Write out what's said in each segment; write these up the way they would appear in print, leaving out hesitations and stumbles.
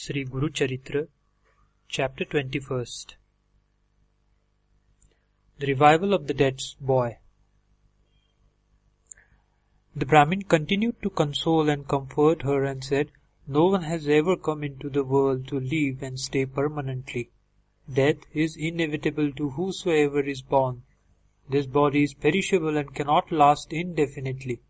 Shri Guru Charitra, Chapter 21st. The Revival of the Dead Boy. The Brahmin continued to console and comfort her and said, "No one has ever come into the world to live and stay permanently. Death is inevitable to whosoever is born. This body is perishable and cannot last indefinitely.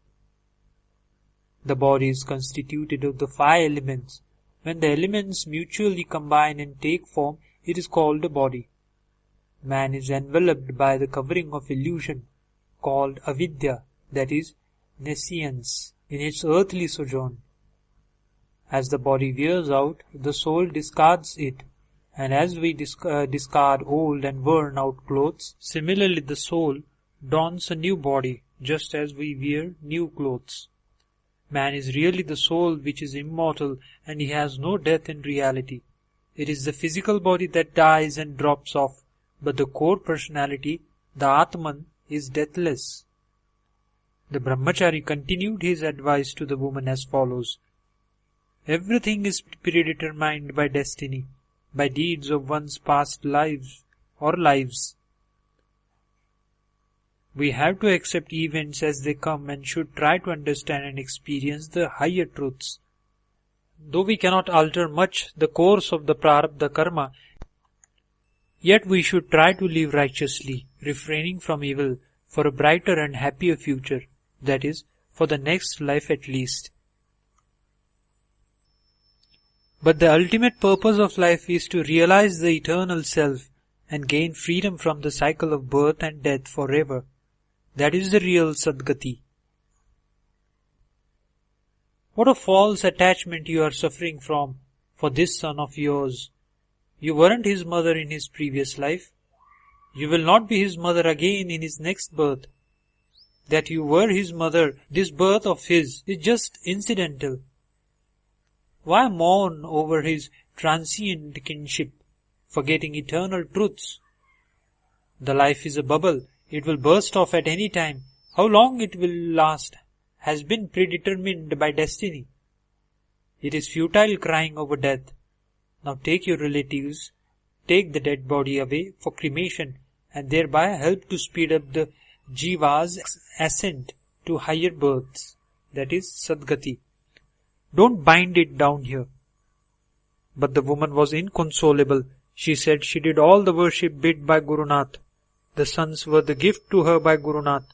The body is constituted of the 5 elements. When the elements mutually combine and take form, it is called a body. Man is enveloped by the covering of illusion, called avidya, that is, nescience, in its earthly sojourn. As the body wears out, the soul discards it, and as we discard old and worn-out clothes, similarly the soul dons a new body, just as we wear new clothes. Man is really the soul which is immortal, and he has no death in reality. It is the physical body that dies and drops off, but the core personality, the Atman, is deathless." The Brahmachari continued his advice to the woman as follows. "Everything is predetermined by destiny, by deeds of one's past lives or lives. We have to accept events as they come and should try to understand and experience the higher truths. Though we cannot alter much the course of the prarabdha karma, yet we should try to live righteously, refraining from evil, for a brighter and happier future, that is, for the next life at least. But the ultimate purpose of life is to realize the eternal self and gain freedom from the cycle of birth and death forever. That is the real Sadgati. What a false attachment you are suffering from for this son of yours. You weren't his mother in his previous life. You will not be his mother again in his next birth. That you were his mother, this birth of his, is just incidental. Why mourn over his transient kinship, forgetting eternal truths? The life is a bubble. It will burst off at any time. How long it will last has been predetermined by destiny. It is futile crying over death. Now take your relatives, take the dead body away for cremation, and thereby help to speed up the Jiva's ascent to higher births, that is Sadgati. Don't bind it down here." But the woman was inconsolable. She said she did all the worship bid by Guru Nath. The sons were the gift to her by Guru Nath.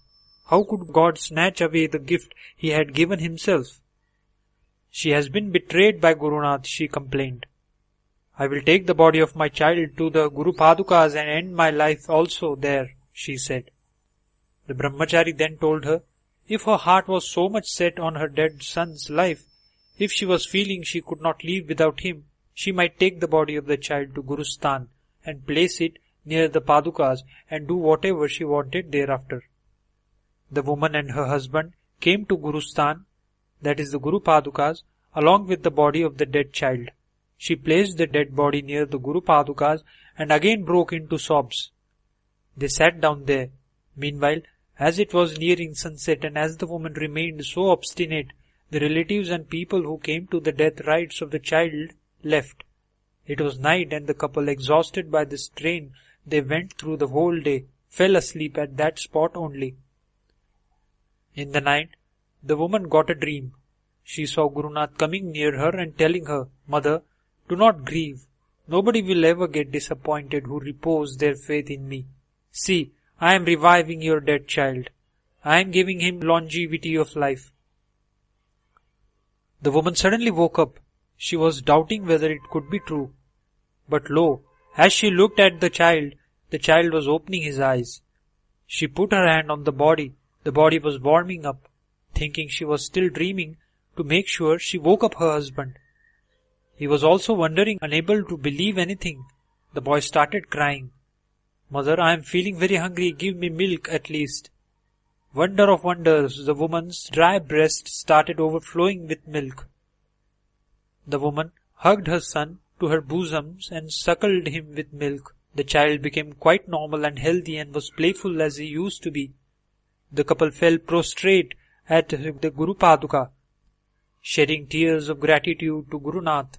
How could God snatch away the gift he had given himself? She has been betrayed by Guru Nath, she complained. "I will take the body of my child to the Guru Padukas and end my life also there," she said. The Brahmachari then told her, if her heart was so much set on her dead son's life, if she was feeling she could not live without him, she might take the body of the child to Gurustan and place it near the Padukas and do whatever she wanted thereafter. The woman and her husband came to Gurustan, that is the Guru Padukas, along with the body of the dead child. She placed the dead body near the Guru Padukas and again broke into sobs. They sat down there. Meanwhile, as it was nearing sunset and as the woman remained so obstinate, the relatives and people who came to the death rites of the child left. It was night and the couple, exhausted by the strain they went through the whole day, fell asleep at that spot only. In the night, the woman got a dream. She saw Guru Nath coming near her and telling her, "Mother, do not grieve. Nobody will ever get disappointed who repose their faith in me. See, I am reviving your dead child. I am giving him longevity of life." The woman suddenly woke up. She was doubting whether it could be true. But lo, as she looked at the child was opening his eyes. She put her hand on the body. The body was warming up. Thinking she was still dreaming, to make sure, she woke up her husband. He was also wondering, unable to believe anything. The boy started crying. "Mother, I am feeling very hungry. Give me milk at least." Wonder of wonders, the woman's dry breast started overflowing with milk. The woman hugged her son to her bosoms and suckled him with milk. The child became quite normal and healthy and was playful as he used to be. The couple fell prostrate at the Guru Paduka, shedding tears of gratitude to Guru Nath.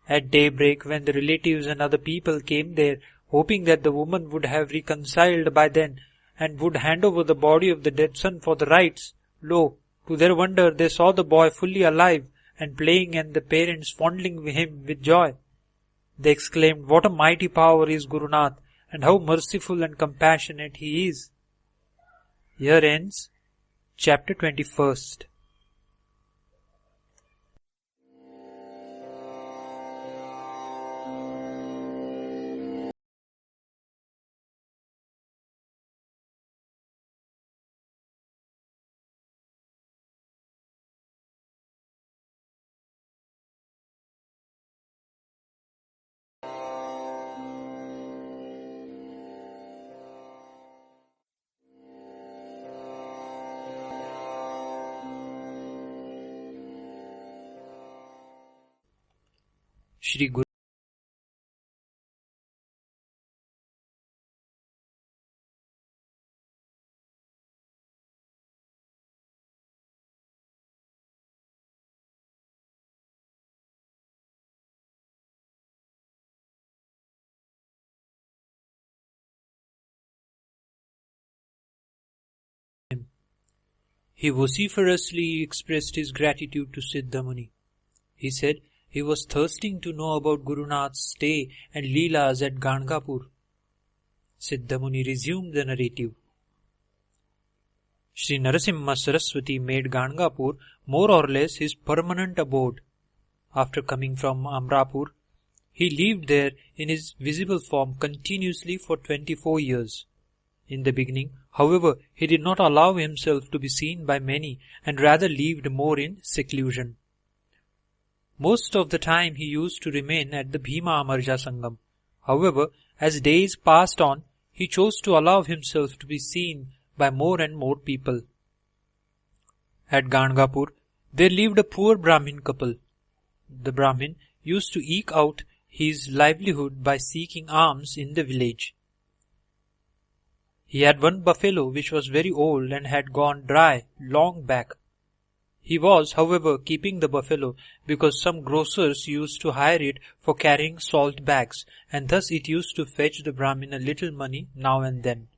At daybreak, when the relatives and other people came there, hoping that the woman would have reconciled by then and would hand over the body of the dead son for the rites, lo, to their wonder they saw the boy fully alive and playing and the parents fondling him with joy. They exclaimed, "What a mighty power is Guru Nath, and how merciful and compassionate he is." Here ends chapter 21st. Shri Guru He vociferously expressed his gratitude to Siddha Muni. He said he was thirsting to know about Guru Nath's stay and Leelas at Gangapur. Siddha Muni resumed the narrative. Shri Narasimha Saraswati made Gangapur more or less his permanent abode. After coming from Amrapur, he lived there in his visible form continuously for 24 years. In the beginning, however, he did not allow himself to be seen by many and rather lived more in seclusion. Most of the time he used to remain at the Bhima Amarja Sangam. However, as days passed on, he chose to allow himself to be seen by more and more people. At Gangapur, there lived a poor Brahmin couple. The Brahmin used to eke out his livelihood by seeking alms in the village. He had one buffalo which was very old and had gone dry long back. He was, however, keeping the buffalo because some grocers used to hire it for carrying salt bags, and thus it used to fetch the Brahmin a little money now and then.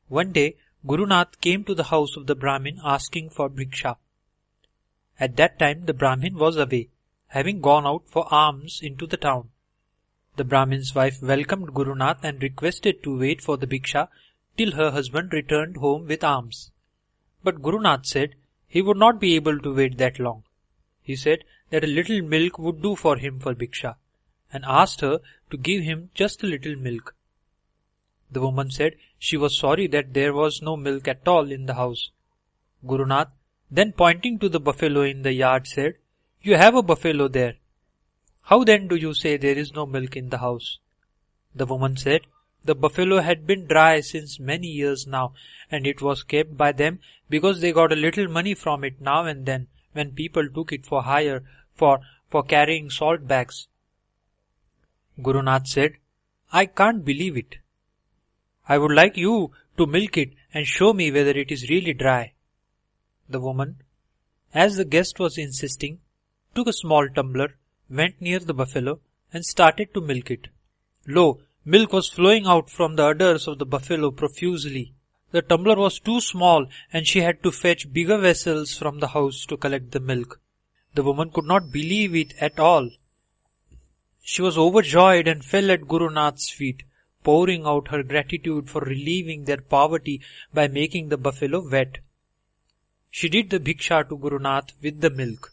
One day, Guru Nath came to the house of the Brahmin asking for bhiksha. At that time the Brahmin was away, having gone out for alms into the town. The Brahmin's wife welcomed Guru Nath and requested to wait for the bhiksha till her husband returned home with alms. But Guru Nath said he would not be able to wait that long. He said that a little milk would do for him for bhiksha, and asked her to give him just a little milk. The woman said she was sorry that there was no milk at all in the house. Guru Nath, then pointing to the buffalo in the yard, said, "You have a buffalo there. How then do you say there is no milk in the house?" The woman said, the buffalo had been dry since many years now, and it was kept by them because they got a little money from it now and then when people took it for hire for carrying salt bags. Guru Nath said, "I can't believe it. I would like you to milk it and show me whether it is really dry." The woman, as the guest was insisting, took a small tumbler, went near the buffalo, and started to milk it. Lo, milk was flowing out from the udders of the buffalo profusely. The tumbler was too small, and she had to fetch bigger vessels from the house to collect the milk. The woman could not believe it at all. She was overjoyed and fell at Guru Nath's feet, pouring out her gratitude for relieving their poverty by making the buffalo wet. She did the bhiksha to Guru Nath with the milk.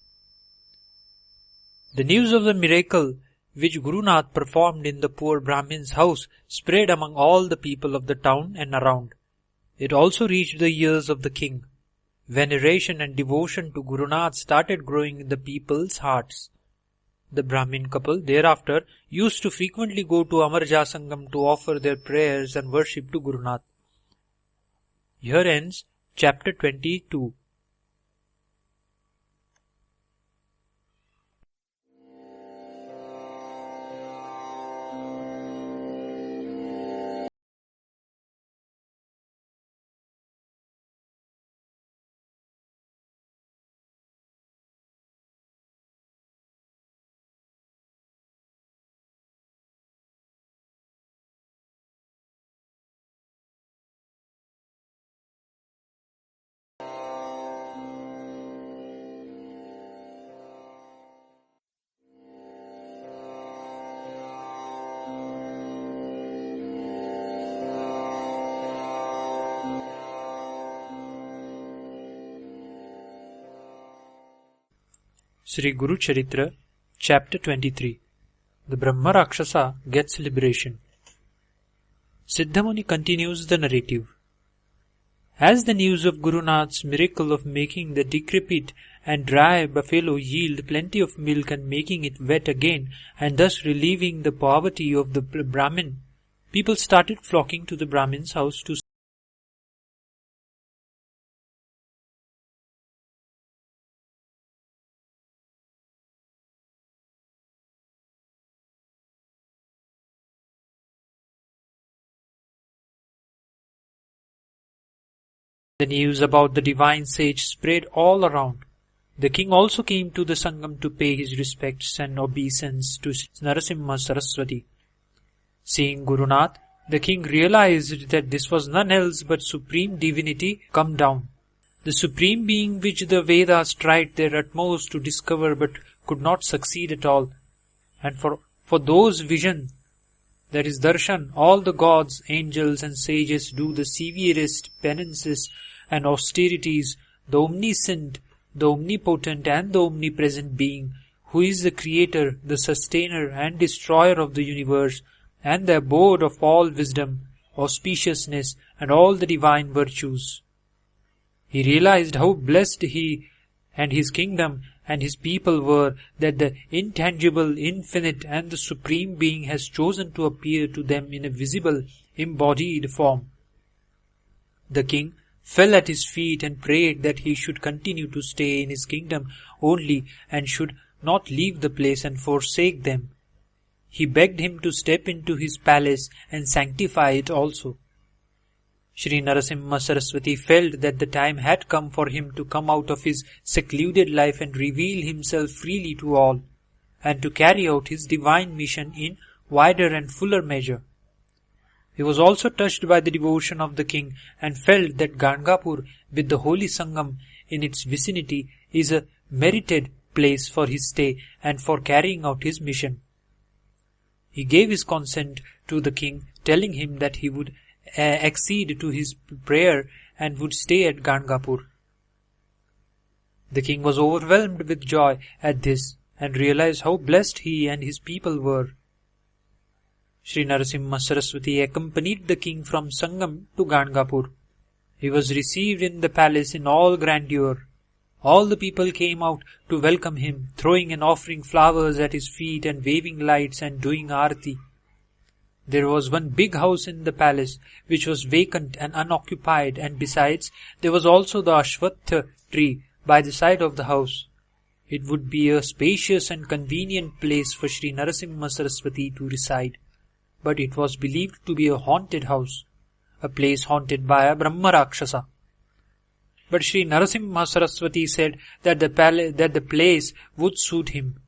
The news of the miracle which Guru Nath performed in the poor Brahmin's house spread among all the people of the town and around. It also reached the ears of the king. Veneration and devotion to Guru Nath started growing in the people's hearts. The Brahmin couple thereafter used to frequently go to Amarja Sangam to offer their prayers and worship to Guru Nath. Here ends chapter 22. Shri Guru Charitra, Chapter 23. The Brahma Rakshasa gets liberation. Siddhamuni continues the narrative. As the news of Guru Nath's miracle of making the decrepit and dry buffalo yield plenty of milk and making it wet again, and thus relieving the poverty of the Brahmin, people started flocking to the Brahmin's house to the news about the divine sage spread all around. The king also came to the Sangam to pay his respects and obeisance to Narasimha Saraswati. Seeing Guru Nath, the king realized that this was none else but Supreme Divinity come down, the Supreme Being which the Vedas tried their utmost to discover but could not succeed at all. And for those vision, that is darshan, all the gods, angels and sages do the severest penances and austerities, the omniscient, the omnipotent and the omnipresent being, who is the creator, the sustainer and destroyer of the universe, and the abode of all wisdom, auspiciousness and all the divine virtues. He realized how blessed he and his kingdom and his people were, that the intangible, infinite and the Supreme Being has chosen to appear to them in a visible, embodied form. The king fell at his feet and prayed that he should continue to stay in his kingdom only and should not leave the place and forsake them. He begged him to step into his palace and sanctify it also. Shri Narasimha Saraswati felt that the time had come for him to come out of his secluded life and reveal himself freely to all, and to carry out his divine mission in wider and fuller measure. He was also touched by the devotion of the king and felt that Gangapur, with the holy Sangam in its vicinity, is a merited place for his stay and for carrying out his mission. He gave his consent to the king, telling him that he would accede to his prayer and would stay at Gangapur. The king was overwhelmed with joy at this and realized how blessed he and his people were. Shri Narasimha Saraswati accompanied the king from Sangam to Gangapur. He was received in the palace in all grandeur. All the people came out to welcome him, throwing and offering flowers at his feet and waving lights and doing arati. There was one big house in the palace which was vacant and unoccupied, and besides there was also the Ashwatha tree by the side of the house. It would be a spacious and convenient place for Shri Narasimha Saraswati to reside, but it was believed to be a haunted house, a place haunted by a Brahma Rakshasa. But Shri Narasimha Saraswati said that the place would suit him.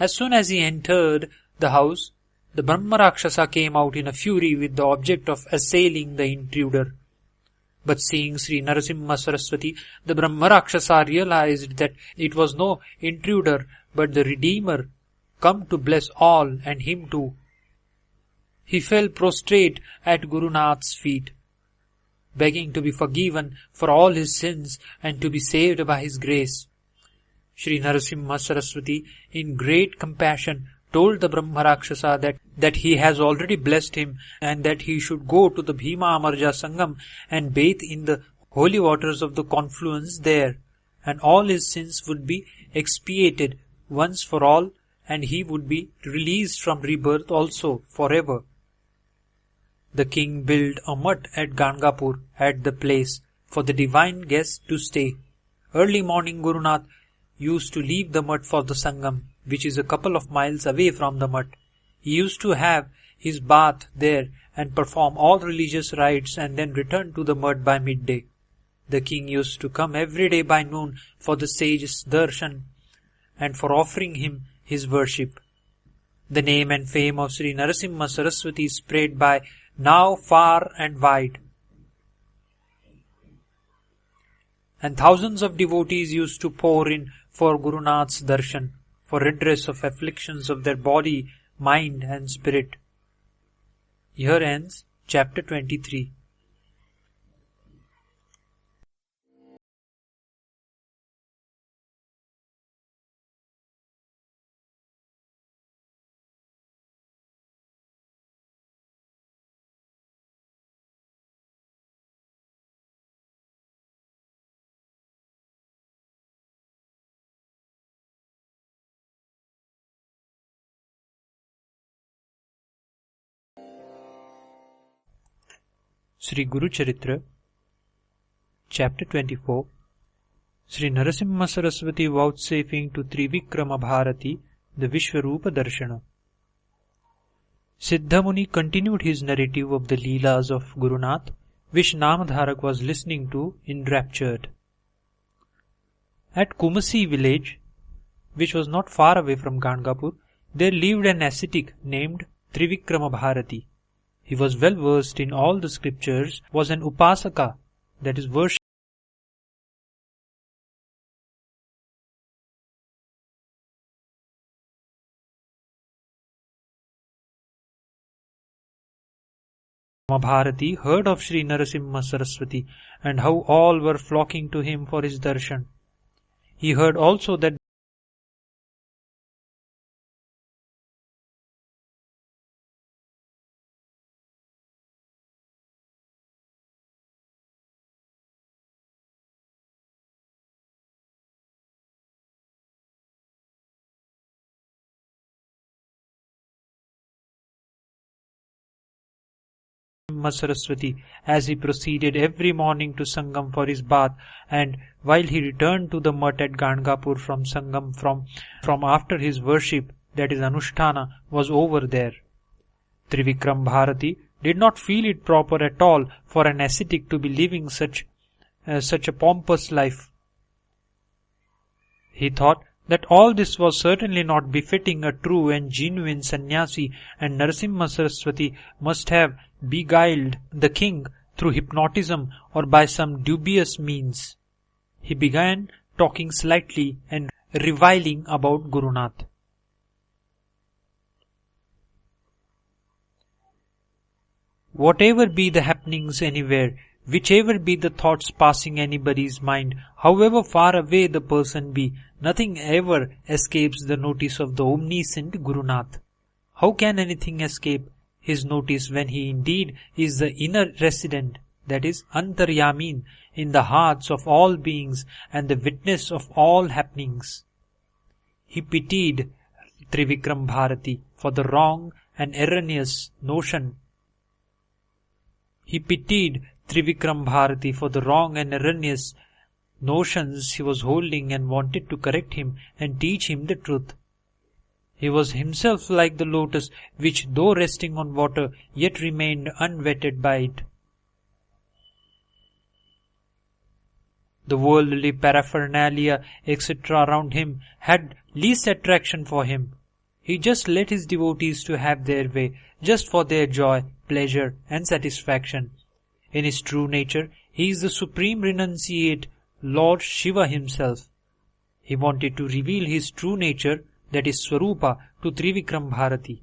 As soon as he entered the house, the Brahma Rakshasa came out in a fury with the object of assailing the intruder. But seeing Shri Narasimha Saraswati, the Brahma Rakshasa realized that it was no intruder but the Redeemer, come to bless all and him too. He fell prostrate at Guru Nath's feet, begging to be forgiven for all his sins and to be saved by his grace. Shri Narasimha Saraswati, in great compassion, told the Brahma Rakshasa that he has already blessed him and that he should go to the Bhima Amarja Sangam and bathe in the holy waters of the confluence there, and all his sins would be expiated once for all, and he would be released from rebirth also forever. The king built a mutt at Gangapur at the place for the divine guests to stay. Early morning Guru Nath used to leave the mutt for the Sangam, which is a couple of miles away from the mutt. He used to have his bath there and perform all religious rites and then return to the mutt by midday. The king used to come every day by noon for the sage's darshan and for offering him his worship. The name and fame of Shri Narasimha Saraswati spread by now far and wide, and thousands of devotees used to pour in for Guru Nath's darshan, for redress of afflictions of their body, mind and spirit. Here ends chapter 23. Shri Guru Charitra, Chapter 24, Shri Narasimha Saraswati vouchsafing to Trivikrama Bharati the Vishwarupa Darshana. Siddhamuni continued his narrative of the Leelas of Gurunath, which Namadharak was listening to enraptured. At Kumasi village, which was not far away from Gangapur, there lived an ascetic named Trivikrama Bharati. He was well versed in all the scriptures, was an upasaka, that is worship. Bharati heard of Shri Narasimha Saraswati and how all were flocking to him for his darshan. He heard also that Saraswati as he proceeded every morning to Sangam for his bath, and while he returned to the mutt at Gangapur from Sangam from after his worship, that is Anushtana, was over there. Trivikram Bharati did not feel it proper at all for an ascetic to be living such a pompous life. He thought that all this was certainly not befitting a true and genuine sannyasi, and Narasimha Saraswati must have beguiled the king through hypnotism or by some dubious means. He began talking slightly and reviling about Gurunath. Whatever be the happenings anywhere, whichever be the thoughts passing anybody's mind, however far away the person be, nothing ever escapes the notice of the omniscient Gurunath. How can anything escape his notice when he indeed is the inner resident, that is Antaryamin, in the hearts of all beings and the witness of all happenings? He pitied Trivikram Bharati for the wrong and erroneous notion. He pitied Trivikram Bharati for the wrong and erroneous notions he was holding and wanted to correct him and teach him the truth. He was himself like the lotus which, though resting on water, yet remained unwetted by it. The worldly paraphernalia, etc. around him had least attraction for him. He just let his devotees to have their way, just for their joy, pleasure and satisfaction. In his true nature, he is the supreme renunciate Lord Shiva himself. He wanted to reveal his true nature, that is Swarupa, to Trivikram Bharati.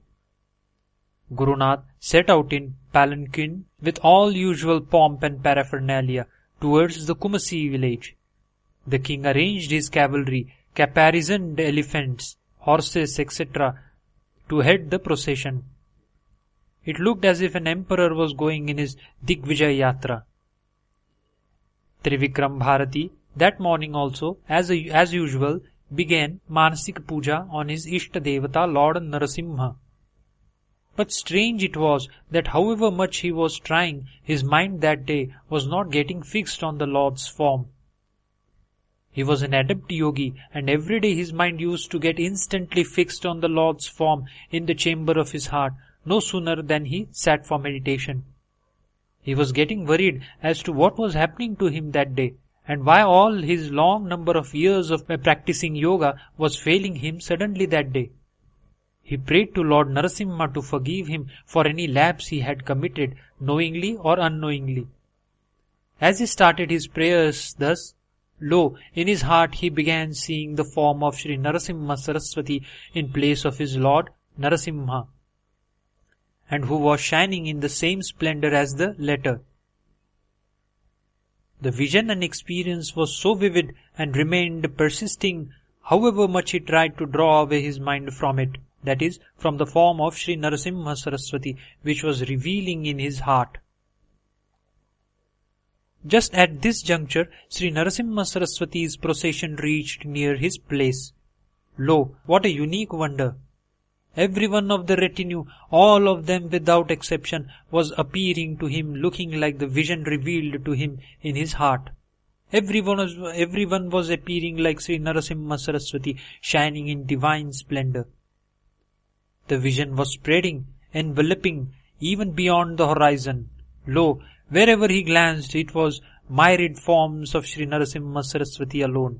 Gurunath set out in palanquin with all usual pomp and paraphernalia towards the Kumasi village. The king arranged his cavalry, caparisoned elephants, horses, etc. to head the procession. It looked as if an emperor was going in his Digvijay Yatra. Trivikram Bharati that morning also, as usual, began Manasik Puja on his Ishta Devata Lord Narasimha. But strange it was that however much he was trying, his mind that day was not getting fixed on the Lord's form. He was an adept yogi, and every day his mind used to get instantly fixed on the Lord's form in the chamber of his heart, no sooner than he sat for meditation. He was getting worried as to what was happening to him that day, and why all his long number of years of practicing yoga was failing him suddenly that day. He prayed to Lord Narasimha to forgive him for any lapse he had committed, knowingly or unknowingly. As he started his prayers thus, lo, in his heart he began seeing the form of Shri Narasimha Saraswati in place of his Lord Narasimha, and who was shining in the same splendor as the latter. The vision and experience was so vivid and remained persisting however much he tried to draw away his mind from it, that is, from the form of Shri Narasimha Saraswati, which was revealing in his heart. Just at this juncture, Shri Narasimha Saraswati's procession reached near his place. Lo, what a unique wonder! Every one of the retinue, all of them without exception, was appearing to him looking like the vision revealed to him in his heart. Everyone was appearing like Shri Narasimha Saraswati, shining in divine splendor. The vision was spreading, enveloping, even beyond the horizon. Lo, wherever he glanced, it was myriad forms of Shri Narasimha Saraswati alone.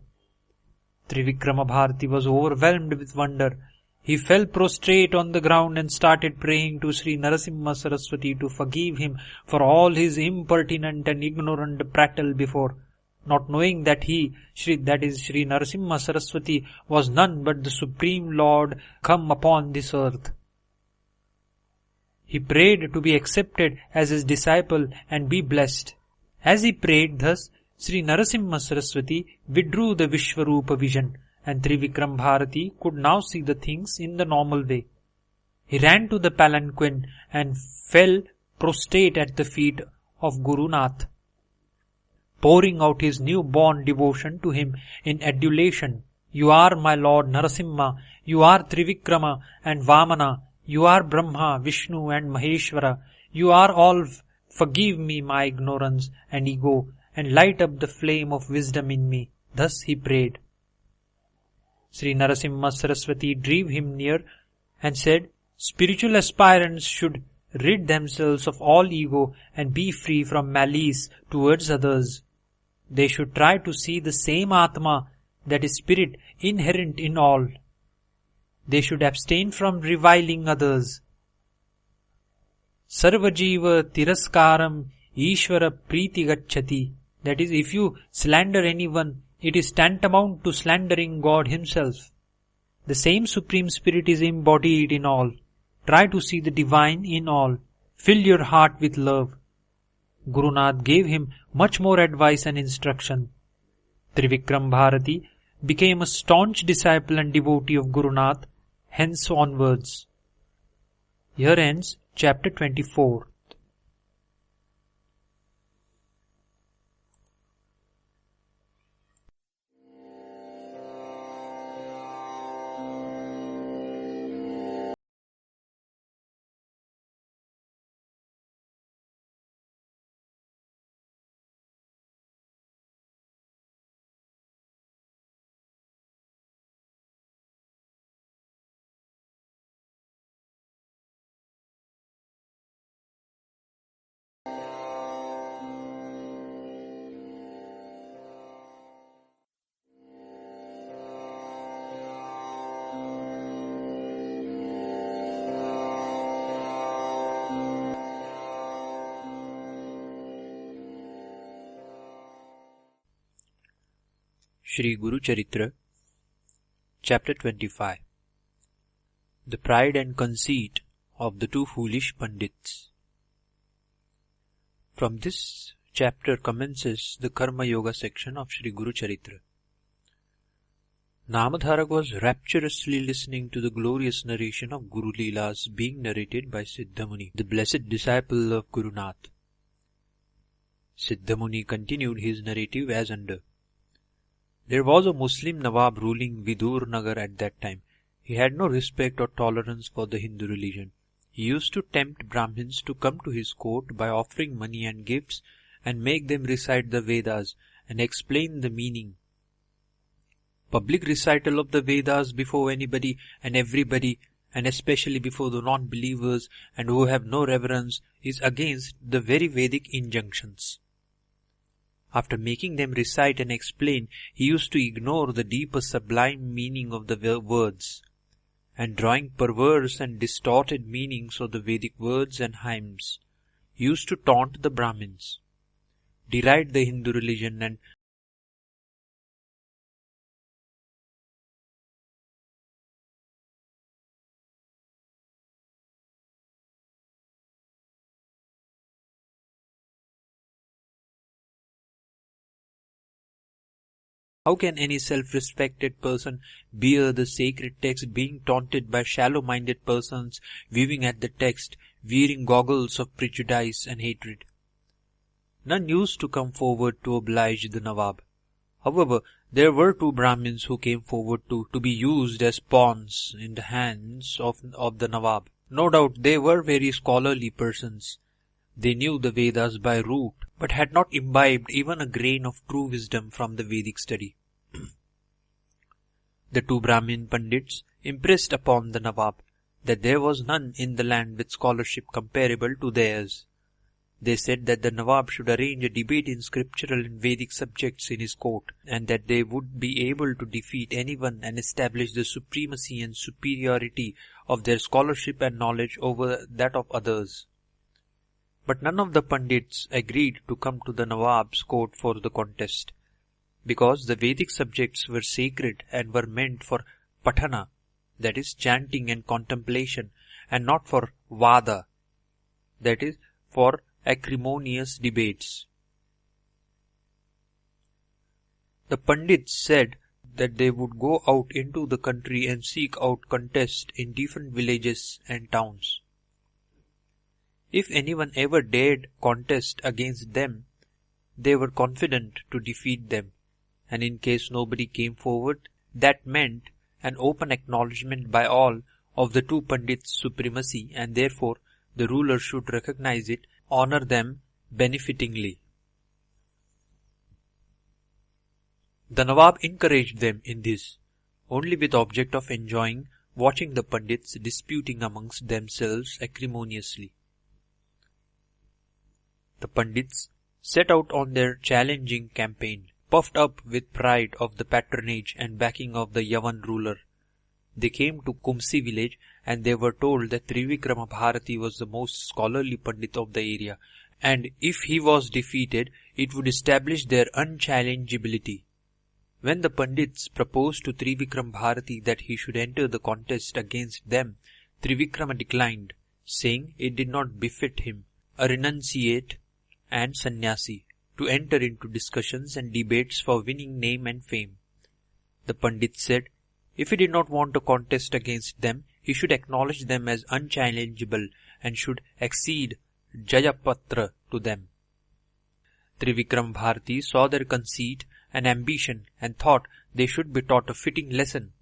Trivikrama Bharati was overwhelmed with wonder. He fell prostrate on the ground and started praying to Shri Narasimha Saraswati to forgive him for all his impertinent and ignorant prattle before, not knowing that Shri Narasimha Saraswati, was none but the Supreme Lord come upon this earth. He prayed to be accepted as his disciple and be blessed. As he prayed thus, Shri Narasimha Saraswati withdrew the Vishwarupa vision, and Trivikram Bharati could now see the things in the normal way. He ran to the palanquin and fell prostrate at the feet of Guru Nath, pouring out his new-born devotion to him in adulation. You are my Lord Narasimha, you are Trivikrama and Vamana, you are Brahma, Vishnu and Maheshwara, you are all. Forgive me my ignorance and ego, and light up the flame of wisdom in me. Thus he prayed. Shri Narasimha Saraswati drew him near and said, spiritual aspirants should rid themselves of all ego and be free from malice towards others. They should try to see the same Atma, that is spirit, inherent in all. They should abstain from reviling others. Sarvajiva tiraskaram Ishvara priti gacchati. That is, if you slander anyone, it is tantamount to slandering God himself. The same Supreme Spirit is embodied in all. Try to see the divine in all. Fill your heart with love. Guru Nath gave him much more advice and instruction. Trivikram Bharati became a staunch disciple and devotee of Guru Nath hence onwards. Here ends chapter 24. Shri Guru Charitra, Chapter 25. The Pride and Conceit of the Two Foolish Pandits. From this chapter commences the Karma Yoga section of Shri Guru Charitra. Namadharak was rapturously listening to the glorious narration of Guru Leelas being narrated by Siddhamuni, the blessed disciple of Guru Nath. Siddhamuni continued his narrative as under. There was a Muslim Nawab ruling Vidur Nagar at that time. He had no respect or tolerance for the Hindu religion. He used to tempt Brahmins to come to his court by offering money and gifts and make them recite the Vedas and explain the meaning. Public recital of the Vedas before anybody and everybody, and especially before the non-believers and who have no reverence, is against the very Vedic injunctions. After making them recite and explain, he used to ignore the deeper sublime meaning of the words, and drawing perverse and distorted meanings of the Vedic words and hymns, he used to taunt the Brahmins, deride the Hindu religion, and how can any self-respected person bear the sacred text being taunted by shallow-minded persons weaving at the text, wearing goggles of prejudice and hatred? None used to come forward to oblige the Nawab. However, There were two Brahmins who came forward to be used as pawns in the hands of the Nawab. No doubt they were very scholarly persons. They knew the Vedas by root, but had not imbibed even a grain of true wisdom from the Vedic study. The two Brahmin Pandits impressed upon the Nawab that there was none in the land with scholarship comparable to theirs. They said that the Nawab should arrange a debate in scriptural and Vedic subjects in his court, and that they would be able to defeat anyone and establish the supremacy and superiority of their scholarship and knowledge over that of others. But none of the Pandits agreed to come to the Nawab's court for the contest, because the Vedic subjects were sacred and were meant for patana, that is, chanting and contemplation, and not for vada, that is, for acrimonious debates. The Pandits said that they would go out into the country and seek out contest in different villages and towns. If anyone ever dared contest against them, they were confident to defeat them, and in case nobody came forward, that meant an open acknowledgement by all of the two Pandits' supremacy, and therefore the ruler should recognize it, honor them benefitingly. The Nawab encouraged them in this, only with object of enjoying watching the Pandits disputing amongst themselves acrimoniously. The Pandits set out on their challenging campaign, puffed up with pride of the patronage and backing of the Yavan ruler. They came to Kumsi village, and they were told that Trivikrama Bharati was the most scholarly Pandit of the area, and if he was defeated, it would establish their unchallengeability. When the Pandits proposed to Trivikram Bharati that he should enter the contest against them, Trivikrama declined, saying it did not befit him, a renunciate and sannyasi, to enter into discussions and debates for winning name and fame. The Pandit said, if he did not want a contest against them, he should acknowledge them as unchallengeable and should accede Jayapatra to them. Trivikram Bharati saw their conceit and ambition and thought they should be taught a fitting lesson.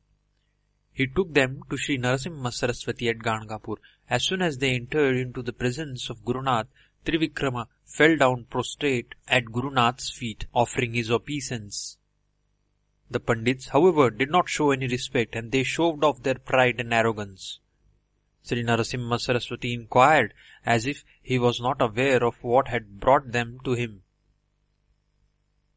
He took them to Shri Narasimha Saraswati at Gangadhar. As soon as they entered into the presence of Gurunath, Trivikrama fell down prostrate at Gurunath's feet, offering his obeisance. The Pandits, however, did not show any respect, and they shoved off their pride and arrogance. Shri Narasimha Saraswati inquired, as if he was not aware of what had brought them to him.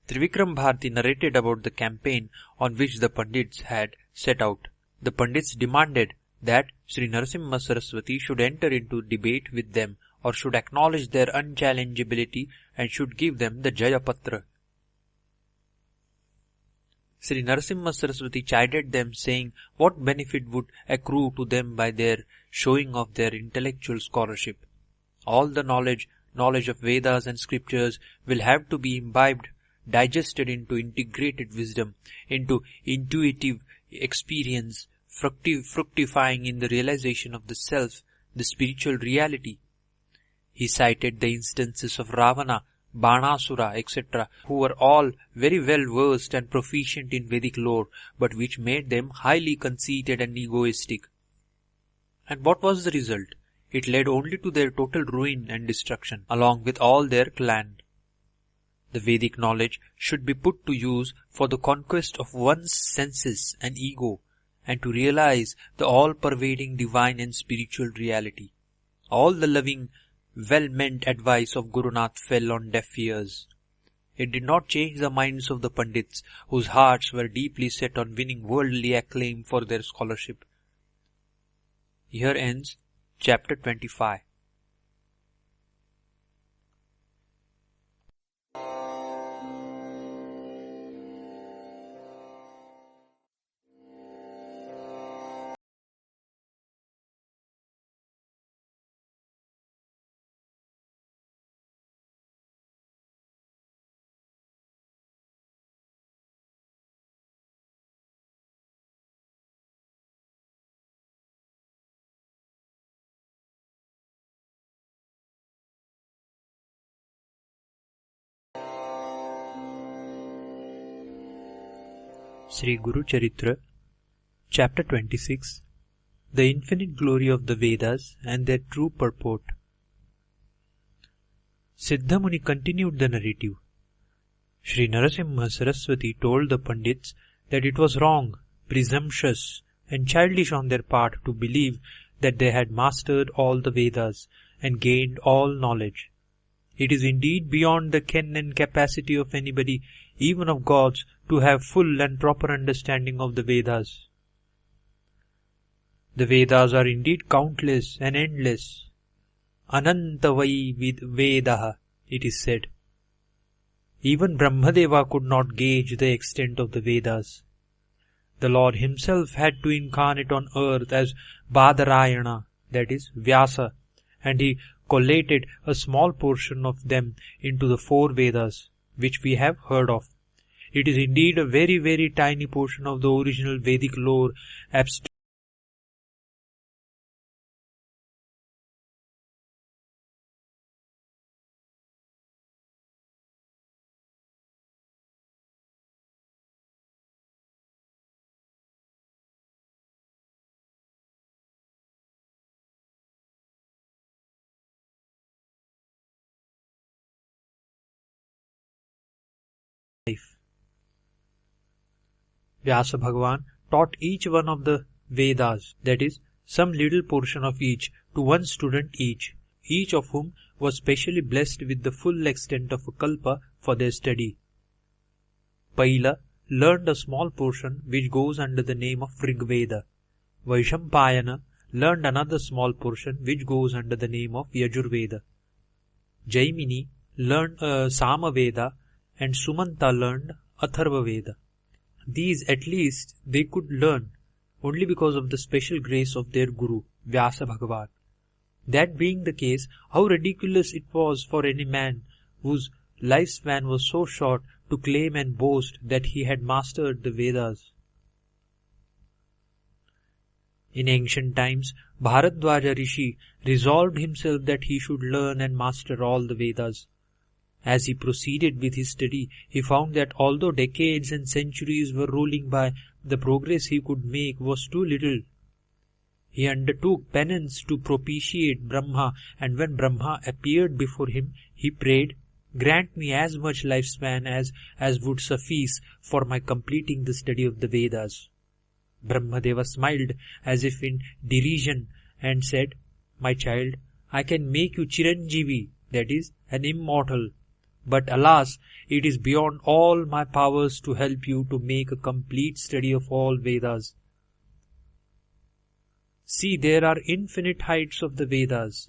Trivikram Bharati narrated about the campaign on which the Pandits had set out. The Pandits demanded that Shri Narasimha Saraswati should enter into debate with them, or should acknowledge their unchallengeability and should give them the Jayapatra. Shri Narasimha Saraswati chided them, saying what benefit would accrue to them by their showing of their intellectual scholarship. All the knowledge of Vedas and scriptures will have to be imbibed, digested into integrated wisdom, into intuitive experience, fructifying in the realization of the self, the spiritual reality. He cited the instances of Ravana, Banasura, etc., who were all very well versed and proficient in Vedic lore, but which made them highly conceited and egoistic. And what was the result? It led only to their total ruin and destruction, along with all their clan. The Vedic knowledge should be put to use for the conquest of one's senses and ego, and to realize the all-pervading divine and spiritual reality. All the loving, well-meant advice of Gurunath fell on deaf ears. It did not change the minds of the Pandits, whose hearts were deeply set on winning worldly acclaim for their scholarship. Here ends chapter 25. Shri Guru Charitra, Chapter 26, The Infinite Glory of the Vedas and Their True Purport. Siddha Muni continued the narrative. Shri Narasimha Saraswati told the Pandits that it was wrong, presumptuous, and childish on their part to believe that they had mastered all the Vedas and gained all knowledge. It is indeed beyond the ken and capacity of anybody, even of gods, to have full and proper understanding of the Vedas. The Vedas are indeed countless and endless. Anantavai Vedaha, it is said. Even Brahmadeva could not gauge the extent of the Vedas. The Lord himself had to incarnate on earth as Badarayana, that is, Vyasa, and he collated a small portion of them into the 4 Vedas, which we have heard of. It is indeed a very, very tiny portion of the original Vedic lore abstract. Vyasa Bhagavan taught each one of the Vedas, that is, some little portion of each, to one student each of whom was specially blessed with the full extent of a kalpa for their study. Paila learned a small portion which goes under the name of Rigveda. Vaishampayana learned another small portion which goes under the name of Yajurveda. Jaimini learned Samaveda, and Sumanta learned Atharva Veda. These at least they could learn only because of the special grace of their Guru, Vyasa Bhagavan. That being the case, how ridiculous it was for any man whose lifespan was so short to claim and boast that he had mastered the Vedas. In ancient times, Bharadwaja Rishi resolved himself that he should learn and master all the Vedas. As he proceeded with his study, he found that although decades and centuries were rolling by, the progress he could make was too little. He undertook penance to propitiate Brahma, and when Brahma appeared before him, he prayed, "Grant me as much lifespan as would suffice for my completing the study of the Vedas." Brahmadeva smiled as if in derision and said, "My child, I can make you Chiranjeevi, that is, an immortal. But alas, it is beyond all my powers to help you to make a complete study of all Vedas. See, there are infinite heights of the Vedas."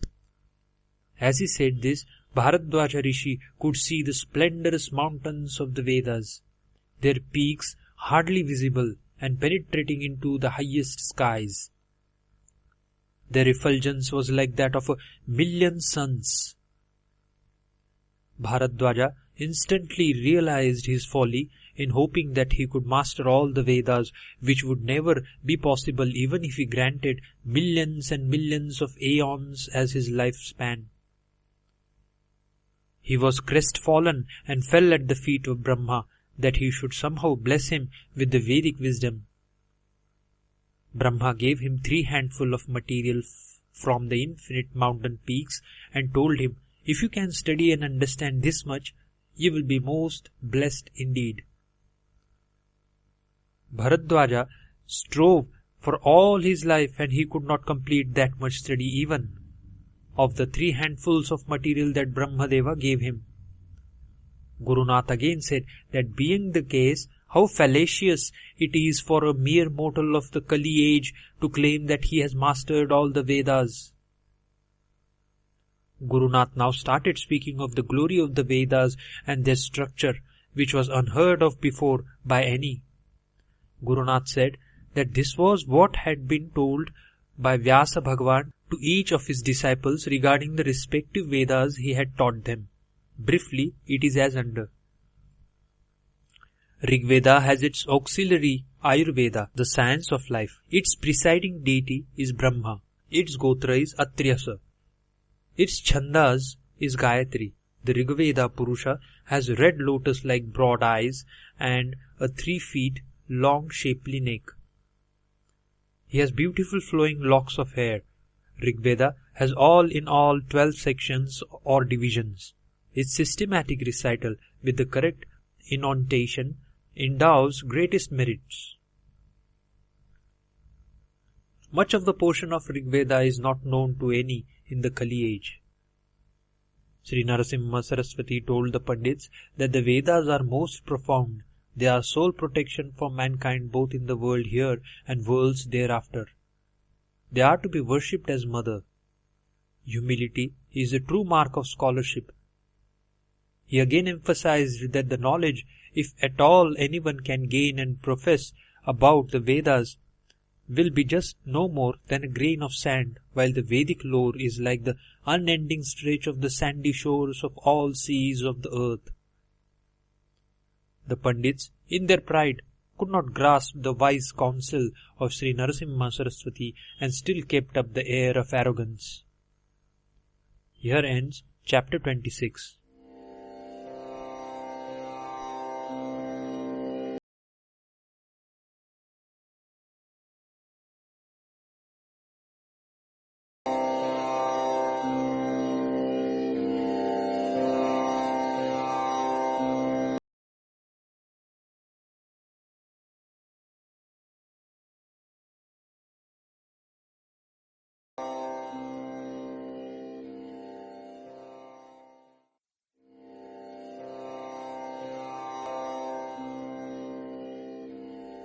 As he said this, Bharadwaja Rishi could see the splendorous mountains of the Vedas, their peaks hardly visible and penetrating into the highest skies. Their effulgence was like that of 1,000,000 suns. Bharadwaja instantly realized his folly in hoping that he could master all the Vedas, which would never be possible even if he granted millions and millions of aeons as his lifespan. He was crestfallen and fell at the feet of Brahma that he should somehow bless him with the Vedic wisdom. Brahma gave him 3 handfuls of material from the infinite mountain peaks and told him, "If you can study and understand this much, you will be most blessed indeed." Bharadwaja strove for all his life and he could not complete that much study even of the 3 handfuls of material that Brahmadeva gave him. Gurunath again said that being the case, how fallacious it is for a mere mortal of the Kali age to claim that he has mastered all the Vedas. Gurunath now started speaking of the glory of the Vedas and their structure, which was unheard of before by any. Gurunath said that this was what had been told by Vyasa Bhagavan to each of his disciples regarding the respective Vedas he had taught them. Briefly, it is as under. Rigveda has its auxiliary Ayurveda, the science of life. Its presiding deity is Brahma. Its Gotra is Atriyasa. Its Chandas is Gayatri. The Rigveda Purusha has red lotus-like broad eyes and a 3 feet long shapely neck. He has beautiful flowing locks of hair. Rigveda has all in all 12 sections or divisions. Its systematic recital with the correct intonation endows greatest merits. Much of the portion of Rigveda is not known to any in the Kali age. Shri Narasimha Saraswati told the Pandits that the Vedas are most profound. They are sole protection for mankind both in the world here and worlds thereafter. They are to be worshipped as mother. Humility is a true mark of scholarship. He again emphasized that the knowledge, if at all anyone can gain and profess about the Vedas, will be just no more than a grain of sand, while the Vedic lore is like the unending stretch of the sandy shores of all seas of the earth. The Pandits, in their pride, could not grasp the wise counsel of Shri Narasimha Saraswati and still kept up the air of arrogance. Here ends chapter 26.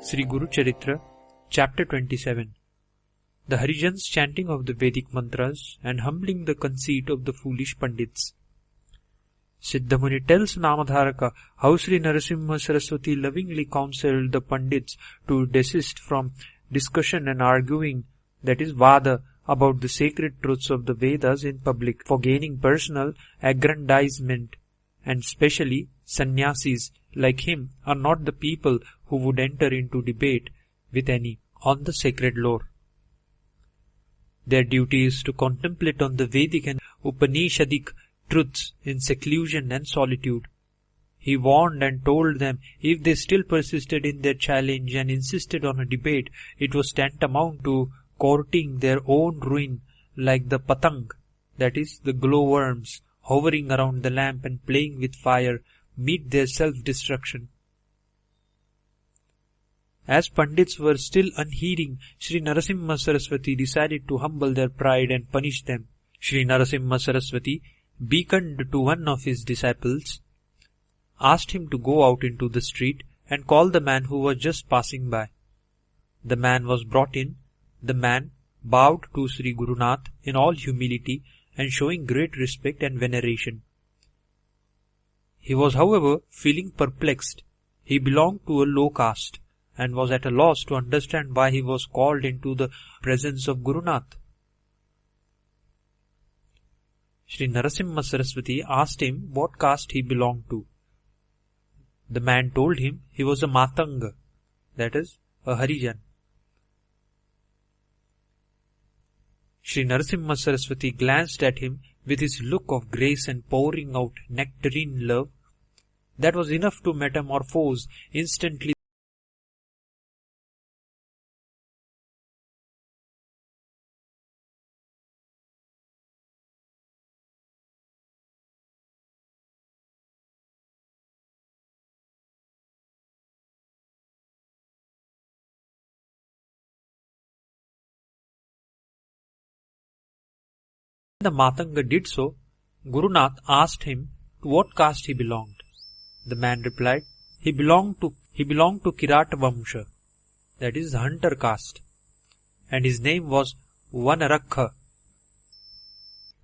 Shri Guru Charitra, Chapter 27. The Harijans chanting of the Vedic mantras and humbling the conceit of the foolish Pandits. Siddhamuni tells Namadharaka how Shri Narasimha Saraswati lovingly counselled the Pandits to desist from discussion and arguing, that is Vada, about the sacred truths of the Vedas in public for gaining personal aggrandizement, and specially sannyasis like him are not the people who would enter into debate with any on the sacred lore. Their duty is to contemplate on the Vedic and Upanishadic truths in seclusion and solitude. He warned and told them if they still persisted in their challenge and insisted on a debate, it was tantamount to courting their own ruin, like the patang, that is, the glowworms, hovering around the lamp and playing with fire, meet their self-destruction. As Pandits were still unheeding, Shri Narasimha Saraswati decided to humble their pride and punish them. Shri Narasimha Saraswati beckoned to one of his disciples, asked him to go out into the street and call the man who was just passing by. The man was brought in. The man bowed to Sri Gurunath in all humility and showing great respect and veneration. He was, however, feeling perplexed. He belonged to a low caste and was at a loss to understand why he was called into the presence of Gurunath. Shri Narasimha Saraswati asked him what caste he belonged to. The man told him he was a Matanga, that is, a Harijan. Shri Narasimha Saraswati glanced at him with his look of grace and pouring out nectarine love. That was enough to metamorphose instantly the Matanga did so. Gurunath asked him to what caste he belonged. The man replied, he belonged to Kirata Vamsha, that is the hunter caste, and his name was Vanarakha.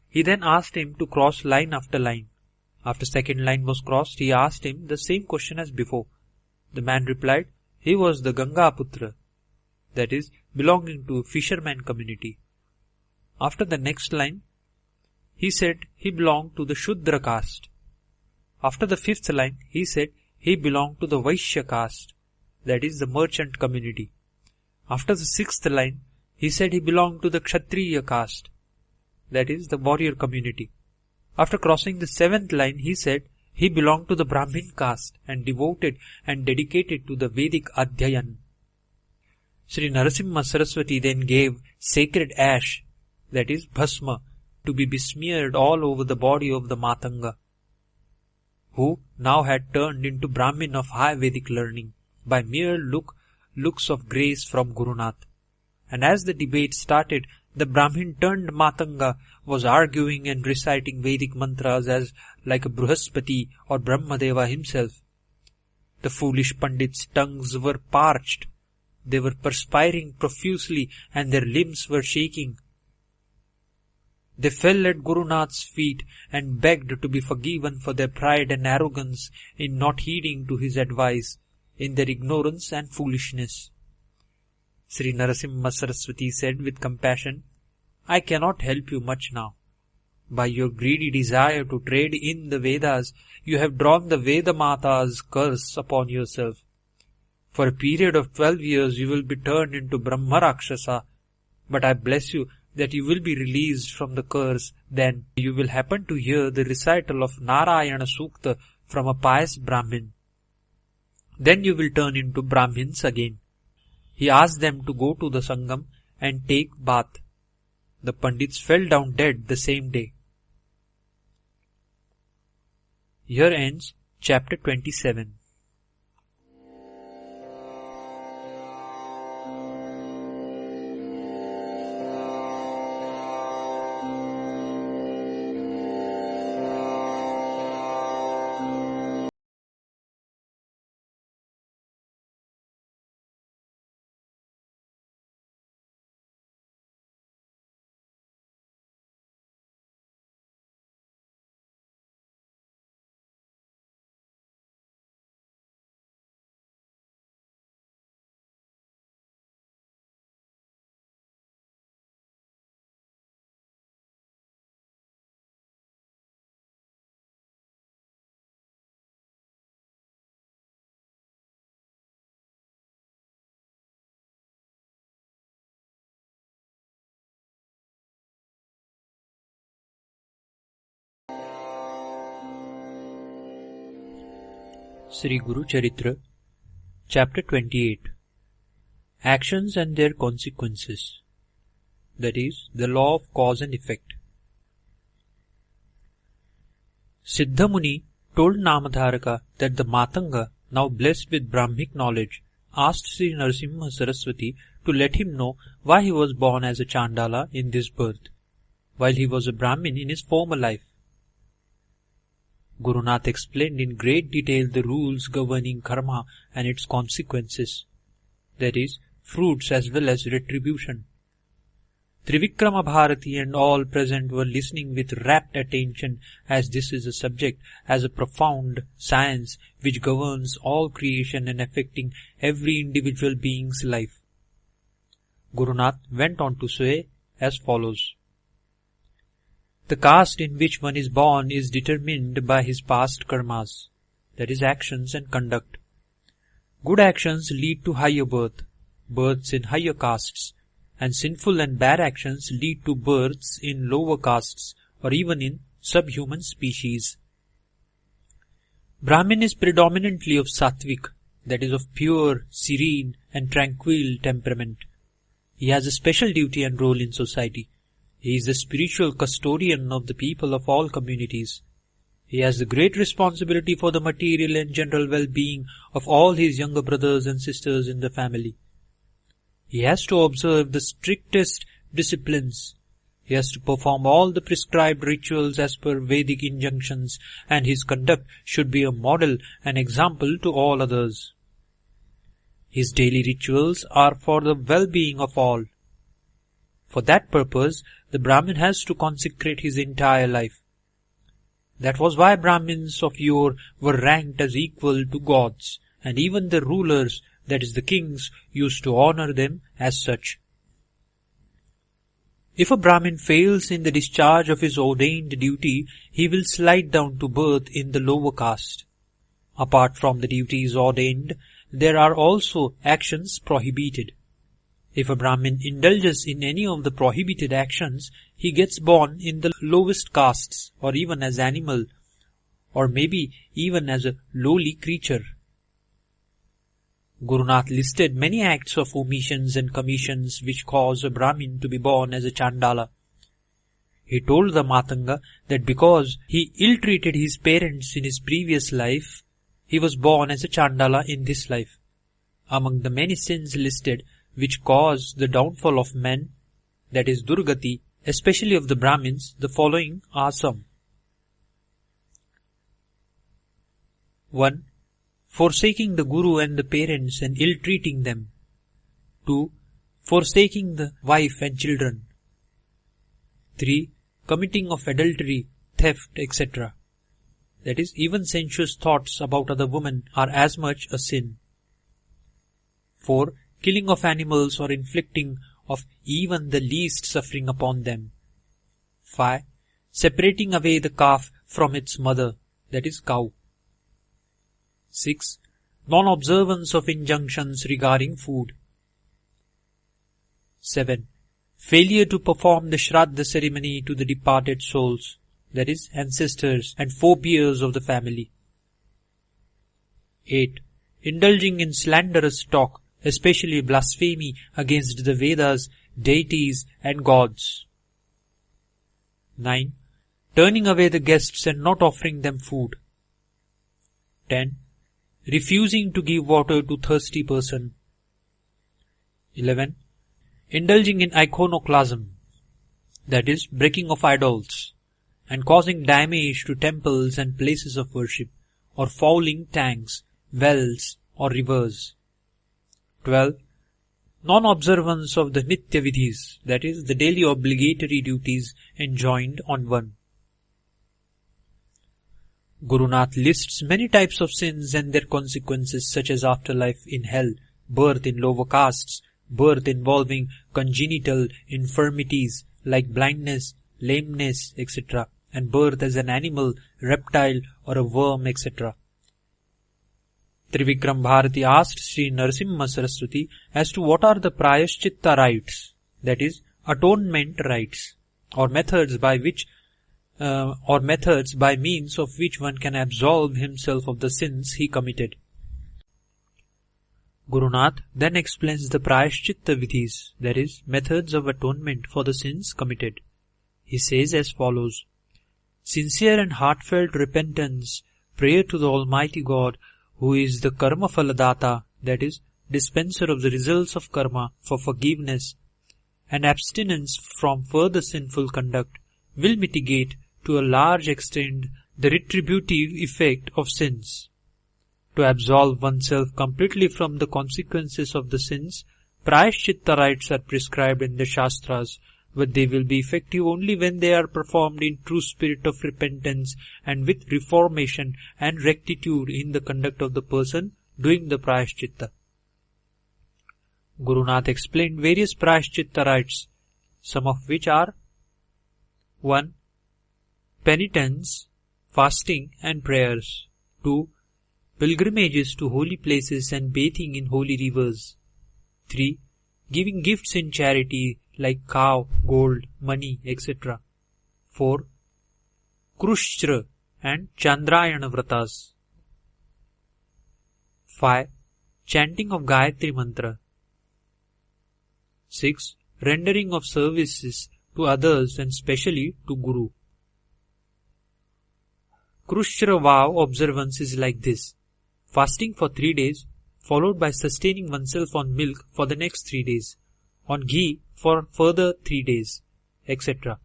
He then asked him to cross line after line. After second line was crossed, he asked him the same question as before. The man replied, he was the Gangaputra, that is, belonging to a fisherman community. After the next line, he said he belonged to the Shudra caste. After the fifth line, he said he belonged to the Vaishya caste, that is the merchant community. After the sixth line, he said he belonged to the Kshatriya caste, that is the warrior community. After crossing the seventh line, he said He belonged to the Brahmin caste and devoted and dedicated to the Vedic Adhyayan. Shri Narasimha Saraswati then gave sacred ash, that is bhasma, to be besmeared all over the body of the Matanga, who now had turned into Brahmin of high Vedic learning by mere looks of grace from Gurunath. And as the debate started, the Brahmin turned Matanga was arguing and reciting Vedic mantras as like a Bruhaspati or Brahmadeva himself. The foolish Pandits' tongues were parched. They were perspiring profusely and their limbs were shaking. They fell at Gurunath's feet and begged to be forgiven for their pride and arrogance in not heeding to his advice, in their ignorance and foolishness. Shri Narasimha Saraswati said with compassion, "I cannot help you much now. By your greedy desire to trade in the Vedas, you have drawn the Veda Mata's curse upon yourself. For a period of 12 years you will be turned into Brahma Rakshasa, but I bless you that you will be released from the curse. Then you will happen to hear the recital of Narayana Sukta from a pious Brahmin. Then you will turn into Brahmins again." He asked them to go to the Sangam and take bath. The Pandits fell down dead the same day. Here ends chapter 27. Shri Guru Charitra, Chapter 28. Actions and their consequences, that is, the law of cause and effect. Siddha Muni told Namadharaka that the Matanga, now blessed with Brahmic knowledge, asked Shri Narasimha Saraswati to let him know why he was born as a Chandala in this birth, while he was a Brahmin in his former life. Gurunath explained in great detail the rules governing karma and its consequences, that is, fruits as well as retribution. Trivikrama Bharati and all present were listening with rapt attention, as this is a subject as a profound science which governs all creation and affecting every individual being's life. Gurunath went on to say as follows. The caste in which one is born is determined by his past karmas, that is, actions and conduct. Good actions lead to higher births in higher castes, and sinful and bad actions lead to births in lower castes or even in subhuman species. Brahmin is predominantly of sattvic, that is, of pure, serene and tranquil temperament. He has a special duty and role in society. He is the spiritual custodian of the people of all communities. He has the great responsibility for the material and general well-being of all his younger brothers and sisters in the family. He has to observe the strictest disciplines. He has to perform all the prescribed rituals as per Vedic injunctions, and his conduct should be a model and example to all others. His daily rituals are for the well-being of all. For that purpose, the Brahmin has to consecrate his entire life. That was why Brahmins of yore were ranked as equal to gods, and even the rulers, that is the kings, used to honor them as such. If a Brahmin fails in the discharge of his ordained duty, he will slide down to birth in the lower caste. Apart from the duties ordained, there are also actions prohibited. If a Brahmin indulges in any of the prohibited actions, he gets born in the lowest castes or even as animal, or maybe even as a lowly creature. Gurunath listed many acts of omissions and commissions which cause a Brahmin to be born as a Chandala. He told the Matanga that because he ill-treated his parents in his previous life, he was born as a Chandala in this life. Among the many sins listed which cause the downfall of men, that is Durgati, especially of the Brahmins, the following are some. 1. Forsaking the Guru and the parents and ill-treating them. 2. Forsaking the wife and children. 3. Committing of adultery, theft, etc. That is, even sensuous thoughts about other women are as much a sin. 4. Killing of animals or inflicting of even the least suffering upon them. 5. Separating away the calf from its mother, that is cow. 6. Non-observance of injunctions regarding food. 7. Failure to perform the Shraddha ceremony to the departed souls, that is, ancestors and forebears of the family. 8. Indulging in slanderous talk, especially blasphemy against the Vedas, deities and gods. 9. Turning away the guests and not offering them food. 10. Refusing to give water to thirsty person. 11. Indulging in iconoclasm, that is, breaking of idols, and causing damage to temples and places of worship, or fouling tanks, wells, or rivers. 12. Non-observance of the Nitya Vidhis, that is, the daily obligatory duties enjoined on one. Gurunath lists many types of sins and their consequences such as afterlife in hell, birth in lower castes, birth involving congenital infirmities like blindness, lameness, etc., and birth as an animal, reptile or a worm, etc. Trivikram Bharati asked Shri Narasimha Saraswati as to what are the Prayaschitta rites, that is, atonement rites, or methods by means of which one can absolve himself of the sins he committed. Gurunath then explains the Prayaschitta Vidhis, that is, methods of atonement for the sins committed. He says as follows: Sincere and heartfelt repentance, prayer to the Almighty God, who is the Karma Phaladata, that is, dispenser of the results of karma, for forgiveness, and abstinence from further sinful conduct, will mitigate to a large extent the retributive effect of sins. To absolve oneself completely from the consequences of the sins, Prayaschitta rites are prescribed in the Shastras, but they will be effective only when they are performed in true spirit of repentance and with reformation and rectitude in the conduct of the person doing the Prayaschitta. Gurunath explained various Prayaschitta rites, some of which are 1. Penitence, fasting and prayers. 2. Pilgrimages to holy places and bathing in holy rivers. 3. Giving gifts in charity like cow, gold, money, etc. 4. Krushtra and Chandrayana Vratas. 5. Chanting of Gayatri Mantra. 6. Rendering of services to others and specially to Guru. Krushtra vow observance is like this: fasting for 3 days, followed by sustaining oneself on milk for the next 3 days, on ghee for further 3 days, etc.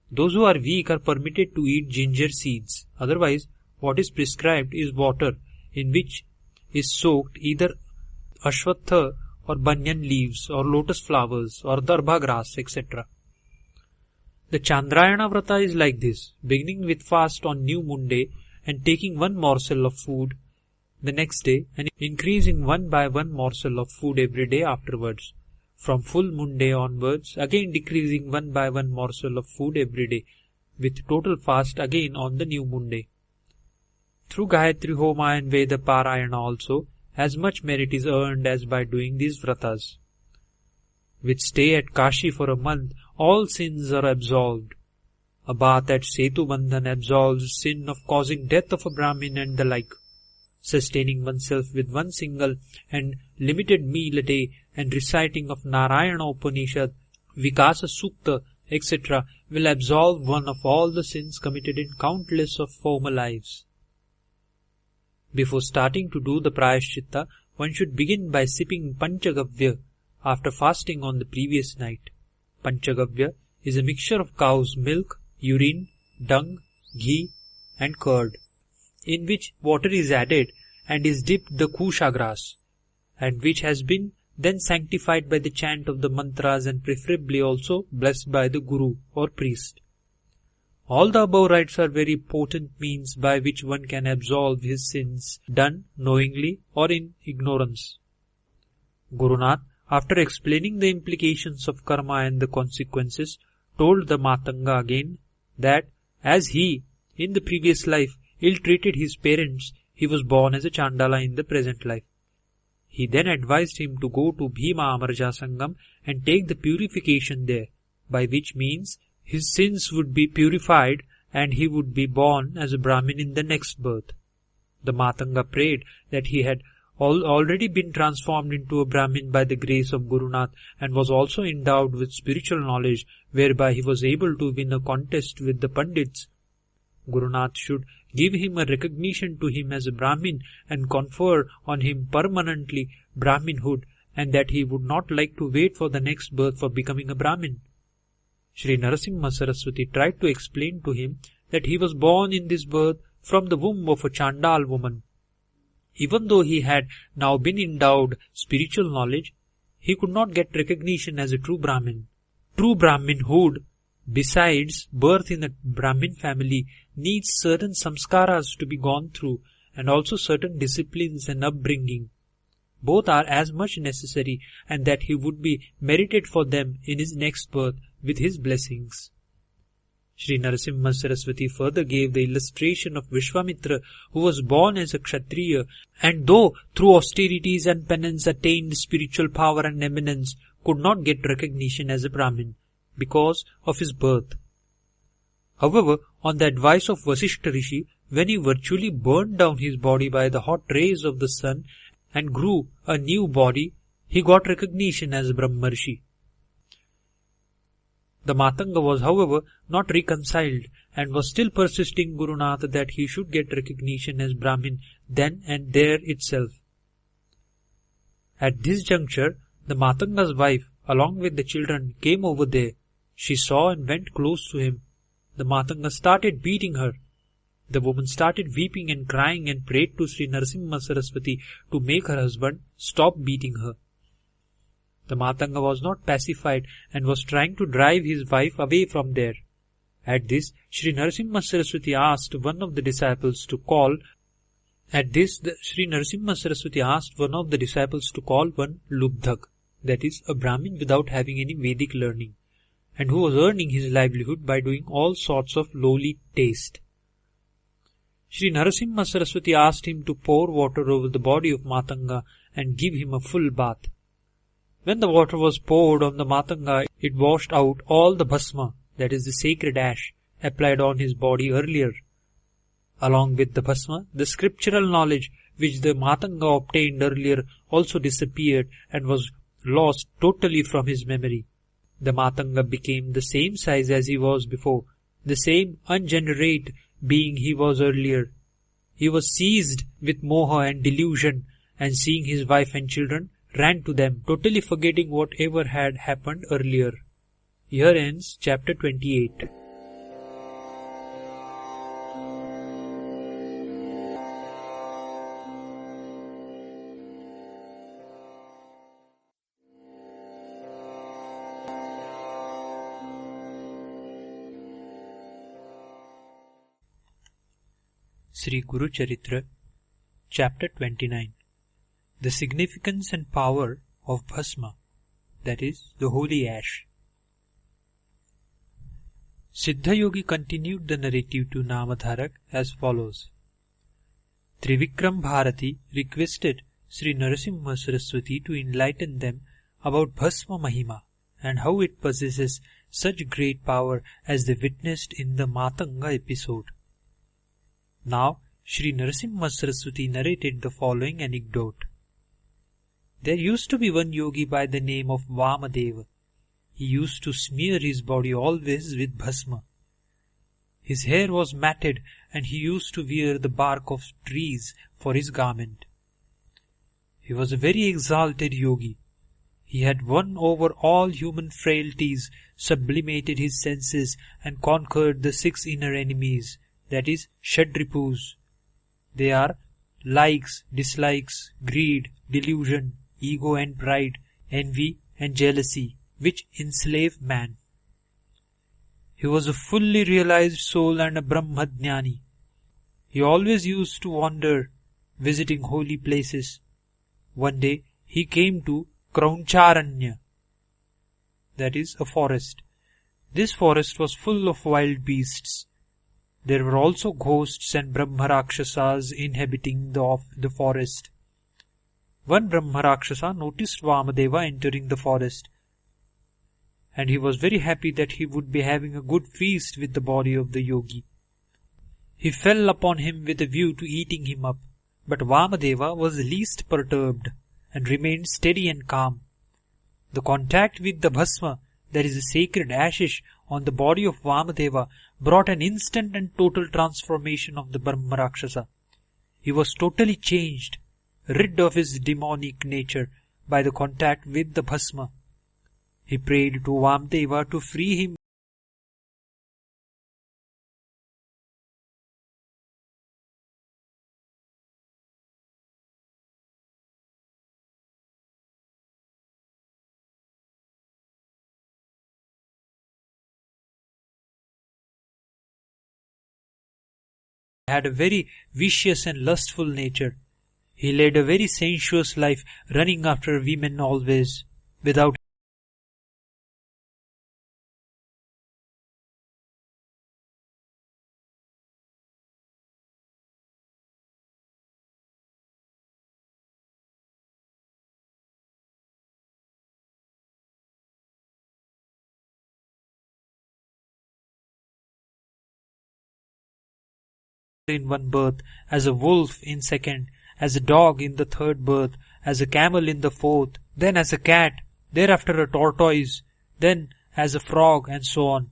Those who are weak are permitted to eat ginger seeds. Otherwise, what is prescribed is water in which is soaked either ashwatha or banyan leaves or lotus flowers or darbha grass, etc. The Chandrayana Vrata is like this: beginning with fast on new moon day and taking 1 morsel of food the next day and increasing 1 by 1 morsel of food every day afterwards. From full moon day onwards, again decreasing 1 by 1 morsel of food every day, with total fast again on the new moon day. Through Gayatri Homa and Veda Parayana also, as much merit is earned as by doing these vratas. With stay at Kashi for a month, all sins are absolved. A bath at Setu Bandhan absolves sin of causing death of a Brahmin and the like. Sustaining oneself with one single and limited meal a day and reciting of Narayana Upanishad, Vikasa Sukta, etc. will absolve one of all the sins committed in countless of former lives. Before starting to do the Prayaschitta, one should begin by sipping Panchagavya after fasting on the previous night. Panchagavya is a mixture of cow's milk, urine, dung, ghee and curd, in which water is added and is dipped the kusha grass, and which has been then sanctified by the chant of the mantras and preferably also blessed by the guru or priest. All the above rites are very potent means by which one can absolve his sins done knowingly or in ignorance. Gurunath, after explaining the implications of karma and the consequences, told the Matanga again that as he, in the previous life, ill-treated his parents, he was born as a Chandala in the present life. He then advised him to go to Bhima Amarja Sangam and take the purification there, by which means his sins would be purified and he would be born as a Brahmin in the next birth. The Matanga prayed that he had already been transformed into a Brahmin by the grace of Gurunath and was also endowed with spiritual knowledge, whereby he was able to win a contest with the Pandits. Gurunath should give him a recognition to him as a Brahmin and confer on him permanently Brahminhood, and that he would not like to wait for the next birth for becoming a Brahmin. Shri Narasimha Saraswati tried to explain to him that he was born in this birth from the womb of a Chandal woman. Even though he had now been endowed spiritual knowledge, he could not get recognition as a true Brahmin. True Brahminhood, besides birth in a Brahmin family, needs certain samskaras to be gone through and also certain disciplines and upbringing. Both are as much necessary, and that he would be merited for them in his next birth with his blessings. Shri Narasimha Saraswati further gave the illustration of Vishwamitra, who was born as a Kshatriya, and though through austerities and penance attained spiritual power and eminence, could not get recognition as a Brahmin because of his birth. However, on the advice of Vasishtha Rishi, when he virtually burned down his body by the hot rays of the sun and grew a new body, he got recognition as Brahmarshi. The Matanga was, however, not reconciled and was still persisting Gurunath that he should get recognition as Brahmin then and there itself. At this juncture, the Matanga's wife, along with the children, came over there. She saw and went close to him. The Matanga started beating her. The woman started weeping and crying and prayed to Shri Narasimha Saraswati to make her husband stop beating her. The Matanga was not pacified and was trying to drive his wife away from there. At this, Shri Narasimha Saraswati asked one of the disciples to call one Lubdhak, that is, a Brahmin without having any Vedic learning, and who was earning his livelihood by doing all sorts of lowly taste. Shri Narasimha Saraswati asked him to pour water over the body of Matanga and give him a full bath. When the water was poured on the Matanga, it washed out all the bhasma, that is the sacred ash, applied on his body earlier. Along with the bhasma, the scriptural knowledge which the Matanga obtained earlier also disappeared and was lost totally from his memory. The Matanga became the same size as he was before, the same ungenerate being he was earlier. He was seized with moha and delusion, and seeing his wife and children, ran to them, totally forgetting whatever had happened earlier. Here ends chapter 28. Shri Guru Charitra, chapter 29. The significance and power of Bhasma, that is, the holy ash. Siddha Yogi continued the narrative to Namadharak as follows. Trivikram Bharati requested Shri Narasimha Saraswati to enlighten them about Bhasma Mahima, and how it possesses such great power as they witnessed in the Matanga episode. Now, Shri Narasimha Saraswati narrated the following anecdote. There used to be one yogi by the name of Vamadeva. He used to smear his body always with bhasma. His hair was matted and he used to wear the bark of trees for his garment. He was a very exalted yogi. He had won over all human frailties, sublimated his senses and conquered the 6 inner enemies, that is, Shadripus. They are likes, dislikes, greed, delusion, ego and pride, envy and jealousy, which enslave man. He was a fully realized soul and a Brahmadhyani. He always used to wander, visiting holy places. One day he came to Krauncharanya, that is, a forest. This forest was full of wild beasts. There were also ghosts and Brahmarakshasas inhabiting the forest. One Brahmarakshasa noticed Vamadeva entering the forest, and he was very happy that he would be having a good feast with the body of the yogi. He fell upon him with a view to eating him up, but Vamadeva was least perturbed and remained steady and calm. The contact with the bhasma, that is the sacred ashes, on the body of Vamadeva brought an instant and total transformation of the Brahmarakshasa. He was totally changed, rid of his demonic nature by the contact with the bhasma. He prayed to Vamadeva to free him. Had a very vicious and lustful nature. He led a very sensuous life, running after women always, without in one birth, as a wolf in second, as a dog in the third birth, as a camel in the fourth, then as a cat, thereafter a tortoise, then as a frog, and so on.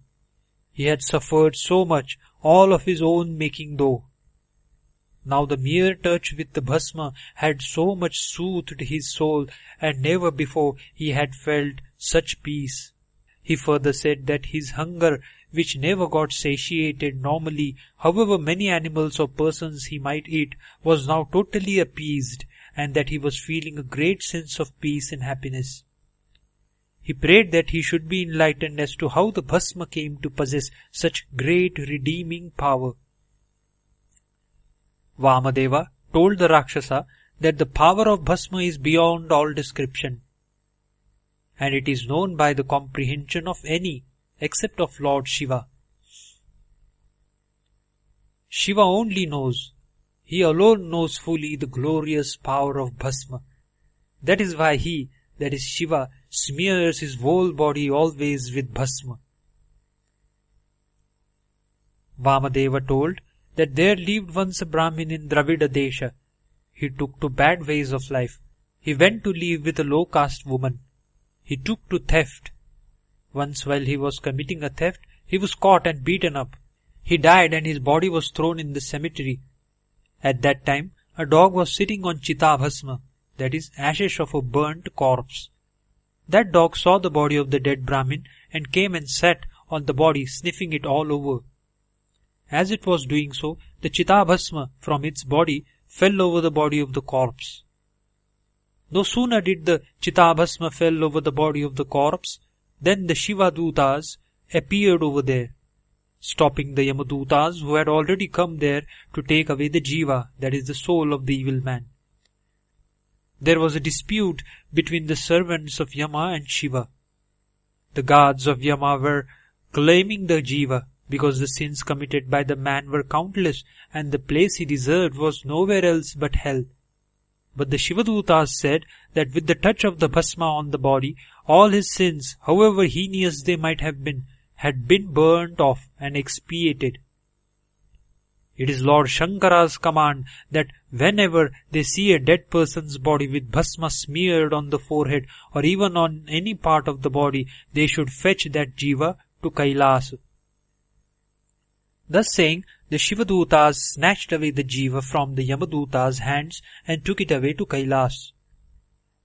He had suffered so much, all of his own making though. Now the mere touch with the bhasma had so much soothed his soul, and never before he had felt such peace. He further said that his hunger, which never got satiated normally, however many animals or persons he might eat, was now totally appeased, and that he was feeling a great sense of peace and happiness. He prayed that he should be enlightened as to how the bhasma came to possess such great redeeming power. Vamadeva told the Rakshasa that the power of bhasma is beyond all description, and it is known by the comprehension of any, except of Lord Shiva. Shiva only knows. He alone knows fully the glorious power of bhasma. That is why he, that is Shiva, smears his whole body always with bhasma. Vamadeva told that there lived once a Brahmin in Dravida Desha. He took to bad ways of life. He went to live with a low caste woman. He took to theft. Once while he was committing a theft, he was caught and beaten up. He died and his body was thrown in the cemetery. At that time, a dog was sitting on Chita Bhasma, that is, ashes of a burnt corpse. That dog saw the body of the dead Brahmin and came and sat on the body, sniffing it all over. As it was doing so, the Chita Bhasma from its body fell over the body of the corpse. No sooner did the Chita Bhasma fell over the body of the corpse, then the Shiva Dutas appeared over there, stopping the Yamadutas who had already come there to take away the Jiva, that is the soul of the evil man. There was a dispute between the servants of Yama and Shiva. The gods of Yama were claiming the Jiva because the sins committed by the man were countless and the place he deserved was nowhere else but hell. But the Shivadutas said that with the touch of the bhasma on the body, all his sins, however heinous they might have been, had been burnt off and expiated. It is Lord Shankara's command that whenever they see a dead person's body with bhasma smeared on the forehead or even on any part of the body, they should fetch that jiva to Kailas. Thus saying, the Shivadutas snatched away the jiva from the Yamaduta's hands and took it away to Kailas.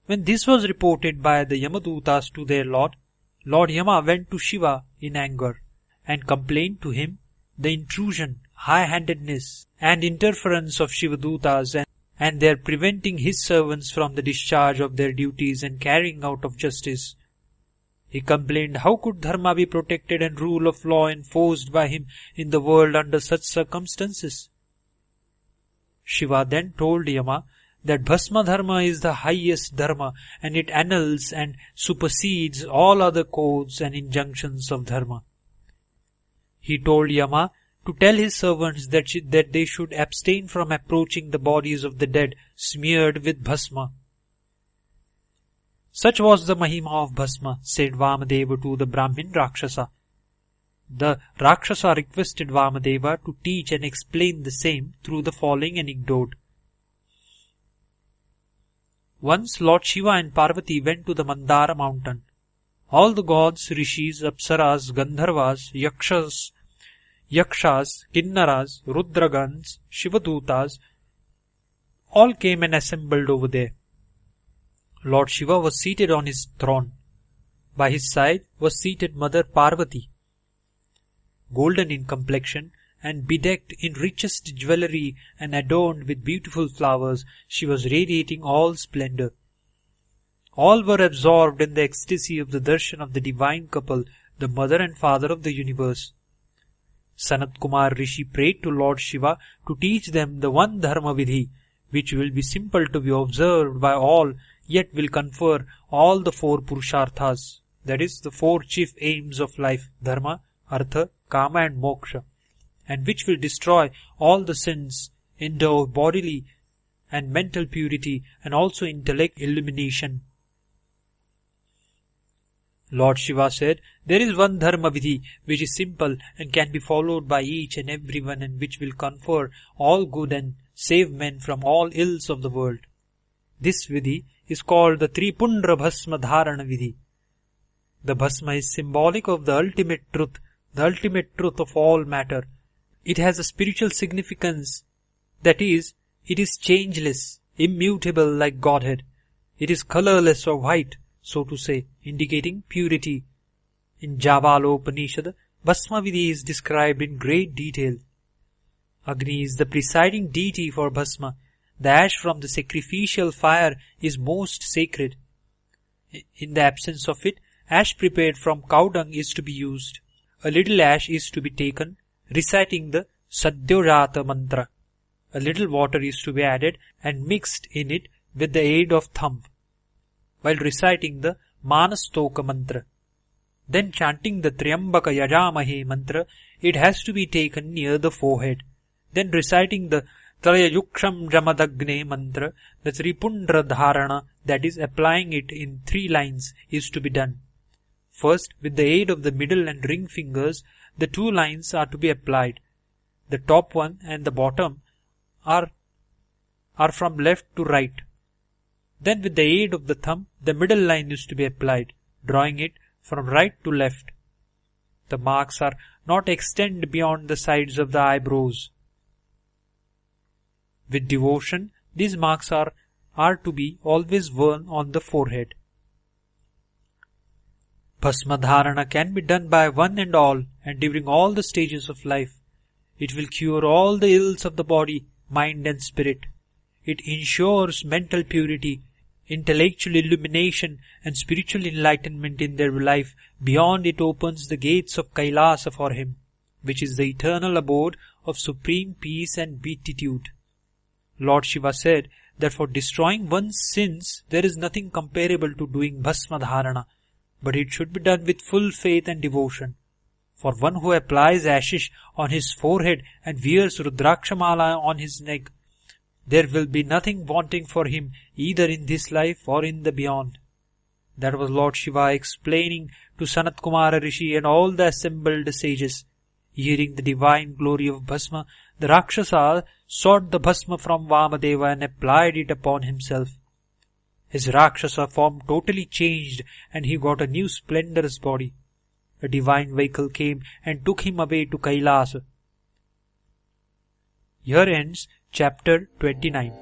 When this was reported by the Yamadutas to their Lord, Lord Yama went to Shiva in anger and complained to him the intrusion, high-handedness and interference of Shivadutas and their preventing his servants from the discharge of their duties and carrying out of justice. He complained, how could dharma be protected and rule of law enforced by him in the world under such circumstances? Shiva then told Yama that bhasma dharma is the highest dharma and it annuls and supersedes all other codes and injunctions of dharma. He told Yama to tell his servants that they should abstain from approaching the bodies of the dead smeared with bhasma. Such was the mahima of bhasma, said Vamadeva to the Brahmin Rakshasa. The Rakshasa requested Vamadeva to teach and explain the same through the following anecdote. Once Lord Shiva and Parvati went to the Mandara mountain. All the gods, rishis, apsaras, gandharvas, yakshas, kinnaras, rudragans, shivadutas, all came and assembled over there. Lord Shiva was seated on his throne. By his side was seated Mother Parvati, golden in complexion and bedecked in richest jewellery and adorned with beautiful flowers. She was radiating all splendour. All were absorbed in the ecstasy of the darshan of the divine couple, the mother and father of the universe. Sanat Kumar Rishi prayed to Lord Shiva to teach them the one dharma vidhi, which will be simple to be observed by all, yet will confer all the four purusharthas, that is, the four chief aims of life, dharma, artha, kama and moksha, and which will destroy all the sins, endow bodily and mental purity, and also intellect illumination. Lord Shiva said, there is one dharma vidhi which is simple and can be followed by each and everyone, and which will confer all good and save men from all ills of the world. This vidhi is called the Tripundra Bhasma Dharana Vidhi. The Bhasma is symbolic of the ultimate truth of all matter. It has a spiritual significance, that is, it is changeless, immutable like Godhead. It is colourless or white, so to say, indicating purity. In Javalopanishad, Bhasma Vidhi is described in great detail. Agni is the presiding deity for Bhasma. The ash from the sacrificial fire is most sacred. In the absence of it, ash prepared from cow dung is to be used. A little ash is to be taken, reciting the Sadyojata mantra. A little water is to be added and mixed in it with the aid of thumb, while reciting the Manastoka mantra. Then chanting the Triambaka Yajamahe mantra, it has to be taken near the forehead. Then reciting the Trayayuksham Jamadagne mantra, the Tripundra Dharana, that is, applying it in 3 lines, is to be done. First, with the aid of the middle and ring fingers, the 2 lines are to be applied. The top one and the bottom are from left to right. Then with the aid of the thumb, the middle line is to be applied, drawing it from right to left. The marks are not extend beyond the sides of the eyebrows. With devotion, these marks are to be always worn on the forehead. Bhasma Dharana can be done by one and all and during all the stages of life. It will cure all the ills of the body, mind and spirit. It ensures mental purity, intellectual illumination and spiritual enlightenment in their life. Beyond it opens the gates of Kailasa for him, which is the eternal abode of supreme peace and beatitude. Lord Shiva said that for destroying one's sins, there is nothing comparable to doing Bhasma Dharana, but it should be done with full faith and devotion. For one who applies ashish on his forehead and wears Rudrakshamala on his neck, There will be nothing wanting for him either in this life or in the beyond. That was Lord Shiva explaining to Sanat Kumara Rishi and all the assembled sages. Hearing the divine glory of Bhasma, the Rakshasa sought the Bhasma from Vamadeva and applied it upon himself. His Rakshasa form totally changed and he got a new splendorous body. A divine vehicle came and took him away to Kailasa. Here ends chapter 29.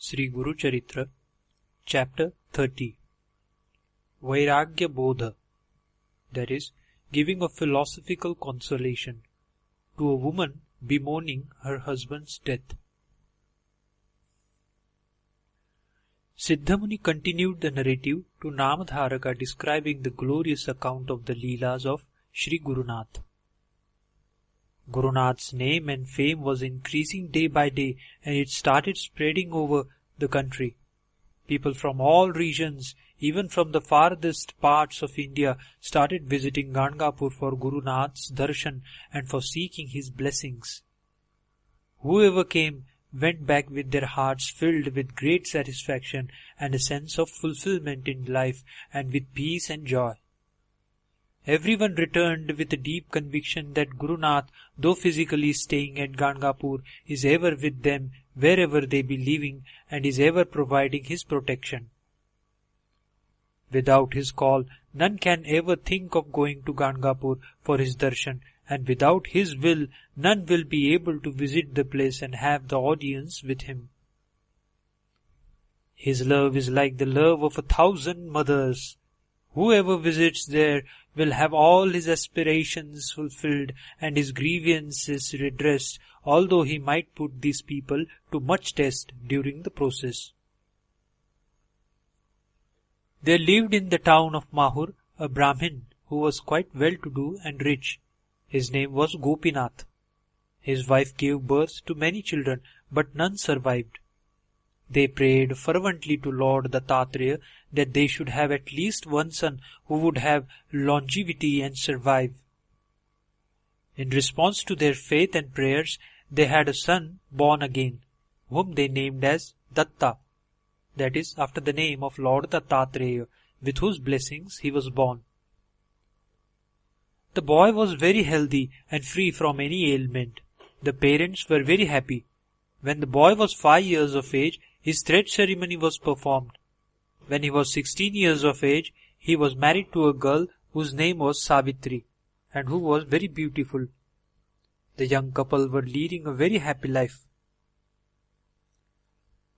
Shri Guru Charitra, Chapter 30. Vairagya Bodha, that is, giving a philosophical consolation to a woman bemoaning her husband's death. Siddhamuni continued the narrative to Namadharaka, describing the glorious account of the Leelas of Shri Gurunath. Gurunath's name and fame was increasing day by day, and it started spreading over the country. People from all regions, even from the farthest parts of India, started visiting Gangapur for Gurunath's darshan and for seeking his blessings. Whoever came went back with their hearts filled with great satisfaction and a sense of fulfillment in life and with peace and joy. Everyone returned with a deep conviction that Gurunath, though physically staying at Gangapur, is ever with them wherever they be living and is ever providing his protection. Without his call, none can ever think of going to Gangapur for his darshan, and without his will, none will be able to visit the place and have the audience with him. His love is like the love of 1,000 mothers. Whoever visits there will have all his aspirations fulfilled and his grievances redressed, although he might put these people to much test during the process. There lived in the town of Mahur a Brahmin who was quite well-to-do and rich. His name was Gopinath. His wife gave birth to many children, but none survived. They prayed fervently to Lord Dattatreya that they should have at least one son who would have longevity and survive. In response to their faith and prayers, they had a son born again, whom they named as Datta, that is, after the name of Lord Dattatreya, with whose blessings he was born. The boy was very healthy and free from any ailment. The parents were very happy. When the boy was 5 years of age, his thread ceremony was performed. When he was 16 years of age, he was married to a girl whose name was Savitri, and who was very beautiful. The young couple were leading a very happy life.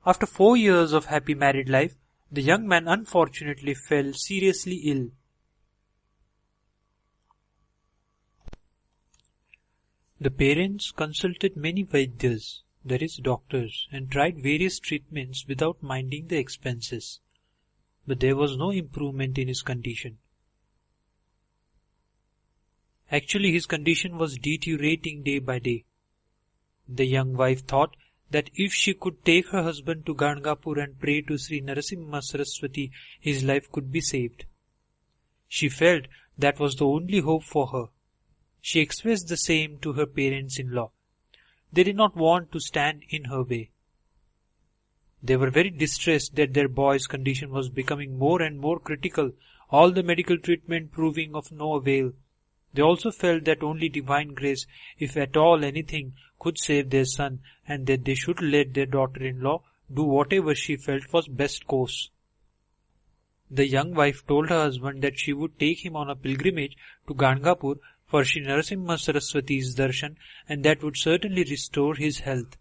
After 4 years of happy married life, the young man unfortunately fell seriously ill. The parents consulted many Vaidyas, that is doctors, and tried various treatments without minding the expenses. But there was no improvement in his condition. Actually, his condition was deteriorating day by day. The young wife thought that if she could take her husband to Gangapur and pray to Shri Narasimha Saraswati, his life could be saved. She felt that was the only hope for her. She expressed the same to her parents-in-law. They did not want to stand in her way. They were very distressed that their boy's condition was becoming more and more critical, all the medical treatment proving of no avail. They also felt that only divine grace, if at all anything, could save their son, and that they should let their daughter-in-law do whatever she felt was best course. The young wife told her husband that she would take him on a pilgrimage to Gangapur for Shri Narasimha Saraswati's darshan, and that would certainly restore his health.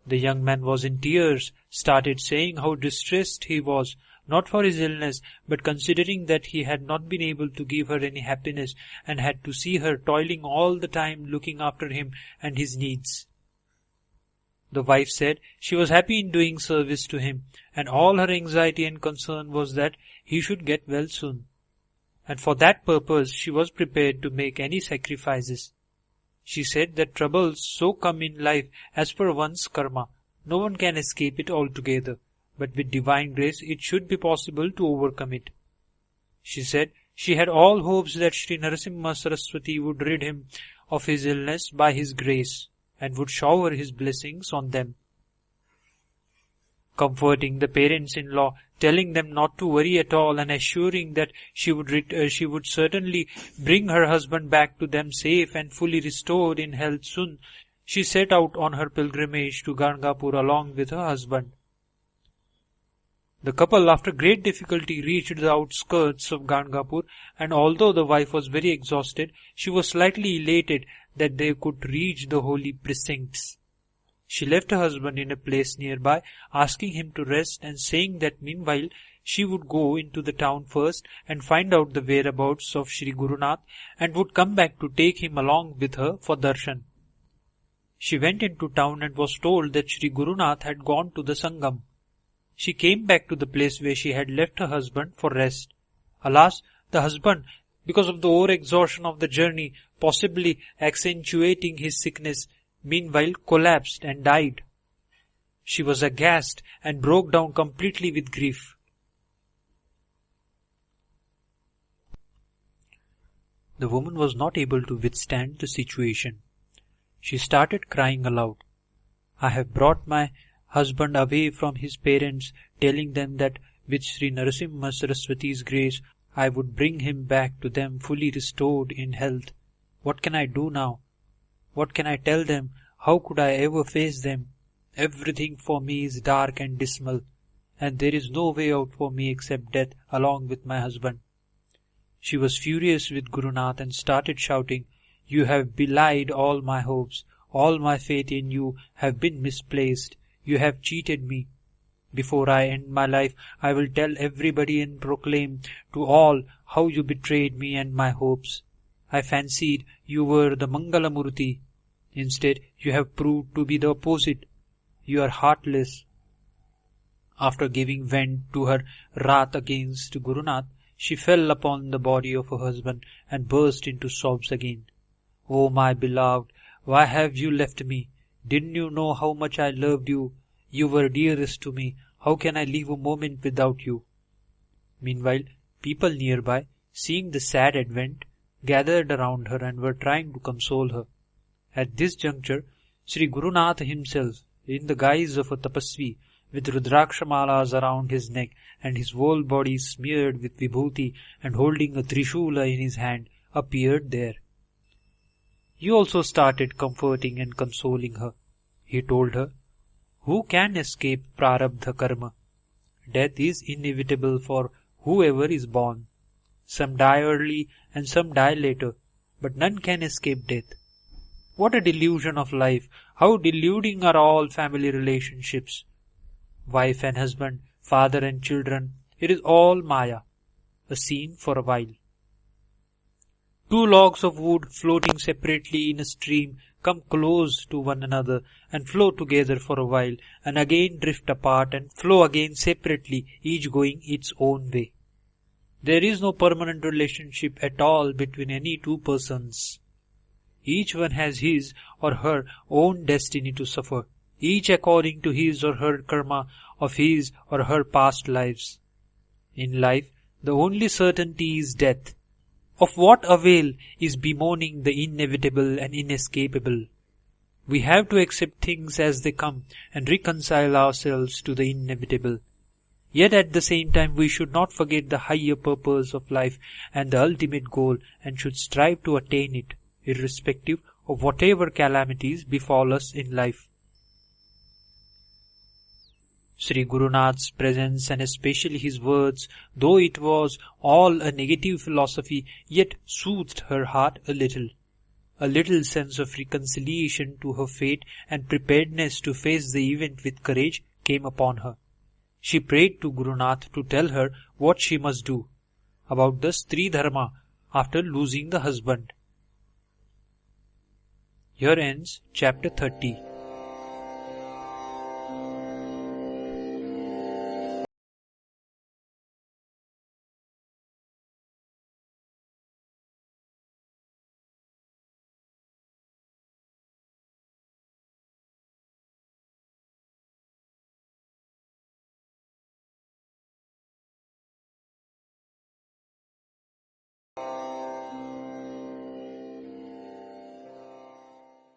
The young man was in tears, started saying how distressed he was, not for his illness, but considering that he had not been able to give her any happiness and had to see her toiling all the time looking after him and his needs. The wife said she was happy in doing service to him, and all her anxiety and concern was that he should get well soon. And for that purpose she was prepared to make any sacrifices. She said that troubles so come in life as per one's karma. No one can escape it altogether, but with divine grace it should be possible to overcome it. She said she had all hopes that Shri Narasimha Saraswati would rid him of his illness by his grace, and would shower his blessings on them. Comforting the parents-in-law, telling them not to worry at all, and assuring that she would certainly bring her husband back to them safe and fully restored in health soon, she set out on her pilgrimage to Gangapur along with her husband. The couple, after great difficulty, reached the outskirts of Gangapur, and although the wife was very exhausted, she was slightly elated that they could reach the holy precincts. She left her husband in a place nearby, asking him to rest and saying that meanwhile she would go into the town first and find out the whereabouts of Shri Gurunath and would come back to take him along with her for darshan. She went into town and was told that Shri Gurunath had gone to the Sangam. She came back to the place where she had left her husband for rest. Alas, the husband, because of the overexhaustion of the journey, possibly accentuating his sickness, meanwhile collapsed and died. She was aghast and broke down completely with grief. The woman was not able to withstand the situation. She started crying aloud. I have brought my husband away from his parents, telling them that with Shri Narasimha Saraswati's grace I would bring him back to them fully restored in health. What can I do now? What can I tell them? How could I ever face them? Everything for me is dark and dismal, and there is no way out for me except death along with my husband. She was furious with Gurunath and started shouting, You have belied all my hopes. All my faith in you have been misplaced. You have cheated me. Before I end my life, I will tell everybody and proclaim to all how you betrayed me and my hopes. I fancied you were the Mangalamurti. Instead, you have proved to be the opposite. You are heartless. After giving vent to her wrath against Gurunath, she fell upon the body of her husband and burst into sobs again. Oh, my beloved, why have you left me? Didn't you know how much I loved you? You were dearest to me. How can I live a moment without you? Meanwhile, people nearby, seeing the sad advent, gathered around her and were trying to console her. At this juncture, Shri Gurunath himself, in the guise of a tapasvi, with rudraksha-malas around his neck and his whole body smeared with vibhuti and holding a trishula in his hand, appeared there. He also started comforting and consoling her. He told her, Who can escape prarabdha karma? Death is inevitable for whoever is born. Some die early and some die later, but none can escape death. What a delusion of life! How deluding are all family relationships! Wife and husband, father and children, it is all maya, a scene for a while. Two logs of wood floating separately in a stream come close to one another and flow together for a while and again drift apart and flow again separately, each going its own way. There is no permanent relationship at all between any two persons. Each one has his or her own destiny to suffer, each according to his or her karma of his or her past lives. In life, the only certainty is death. Of what avail is bemoaning the inevitable and inescapable? We have to accept things as they come and reconcile ourselves to the inevitable. Yet at the same time we should not forget the higher purpose of life and the ultimate goal, and should strive to attain it, irrespective of whatever calamities befall us in life. Sri Gurunath's presence and especially his words, though it was all a negative philosophy, yet soothed her heart a little. A little sense of reconciliation to her fate and preparedness to face the event with courage came upon her. She prayed to Gurunath to tell her what she must do about the Stri Dharma after losing the husband. Here ends chapter 30.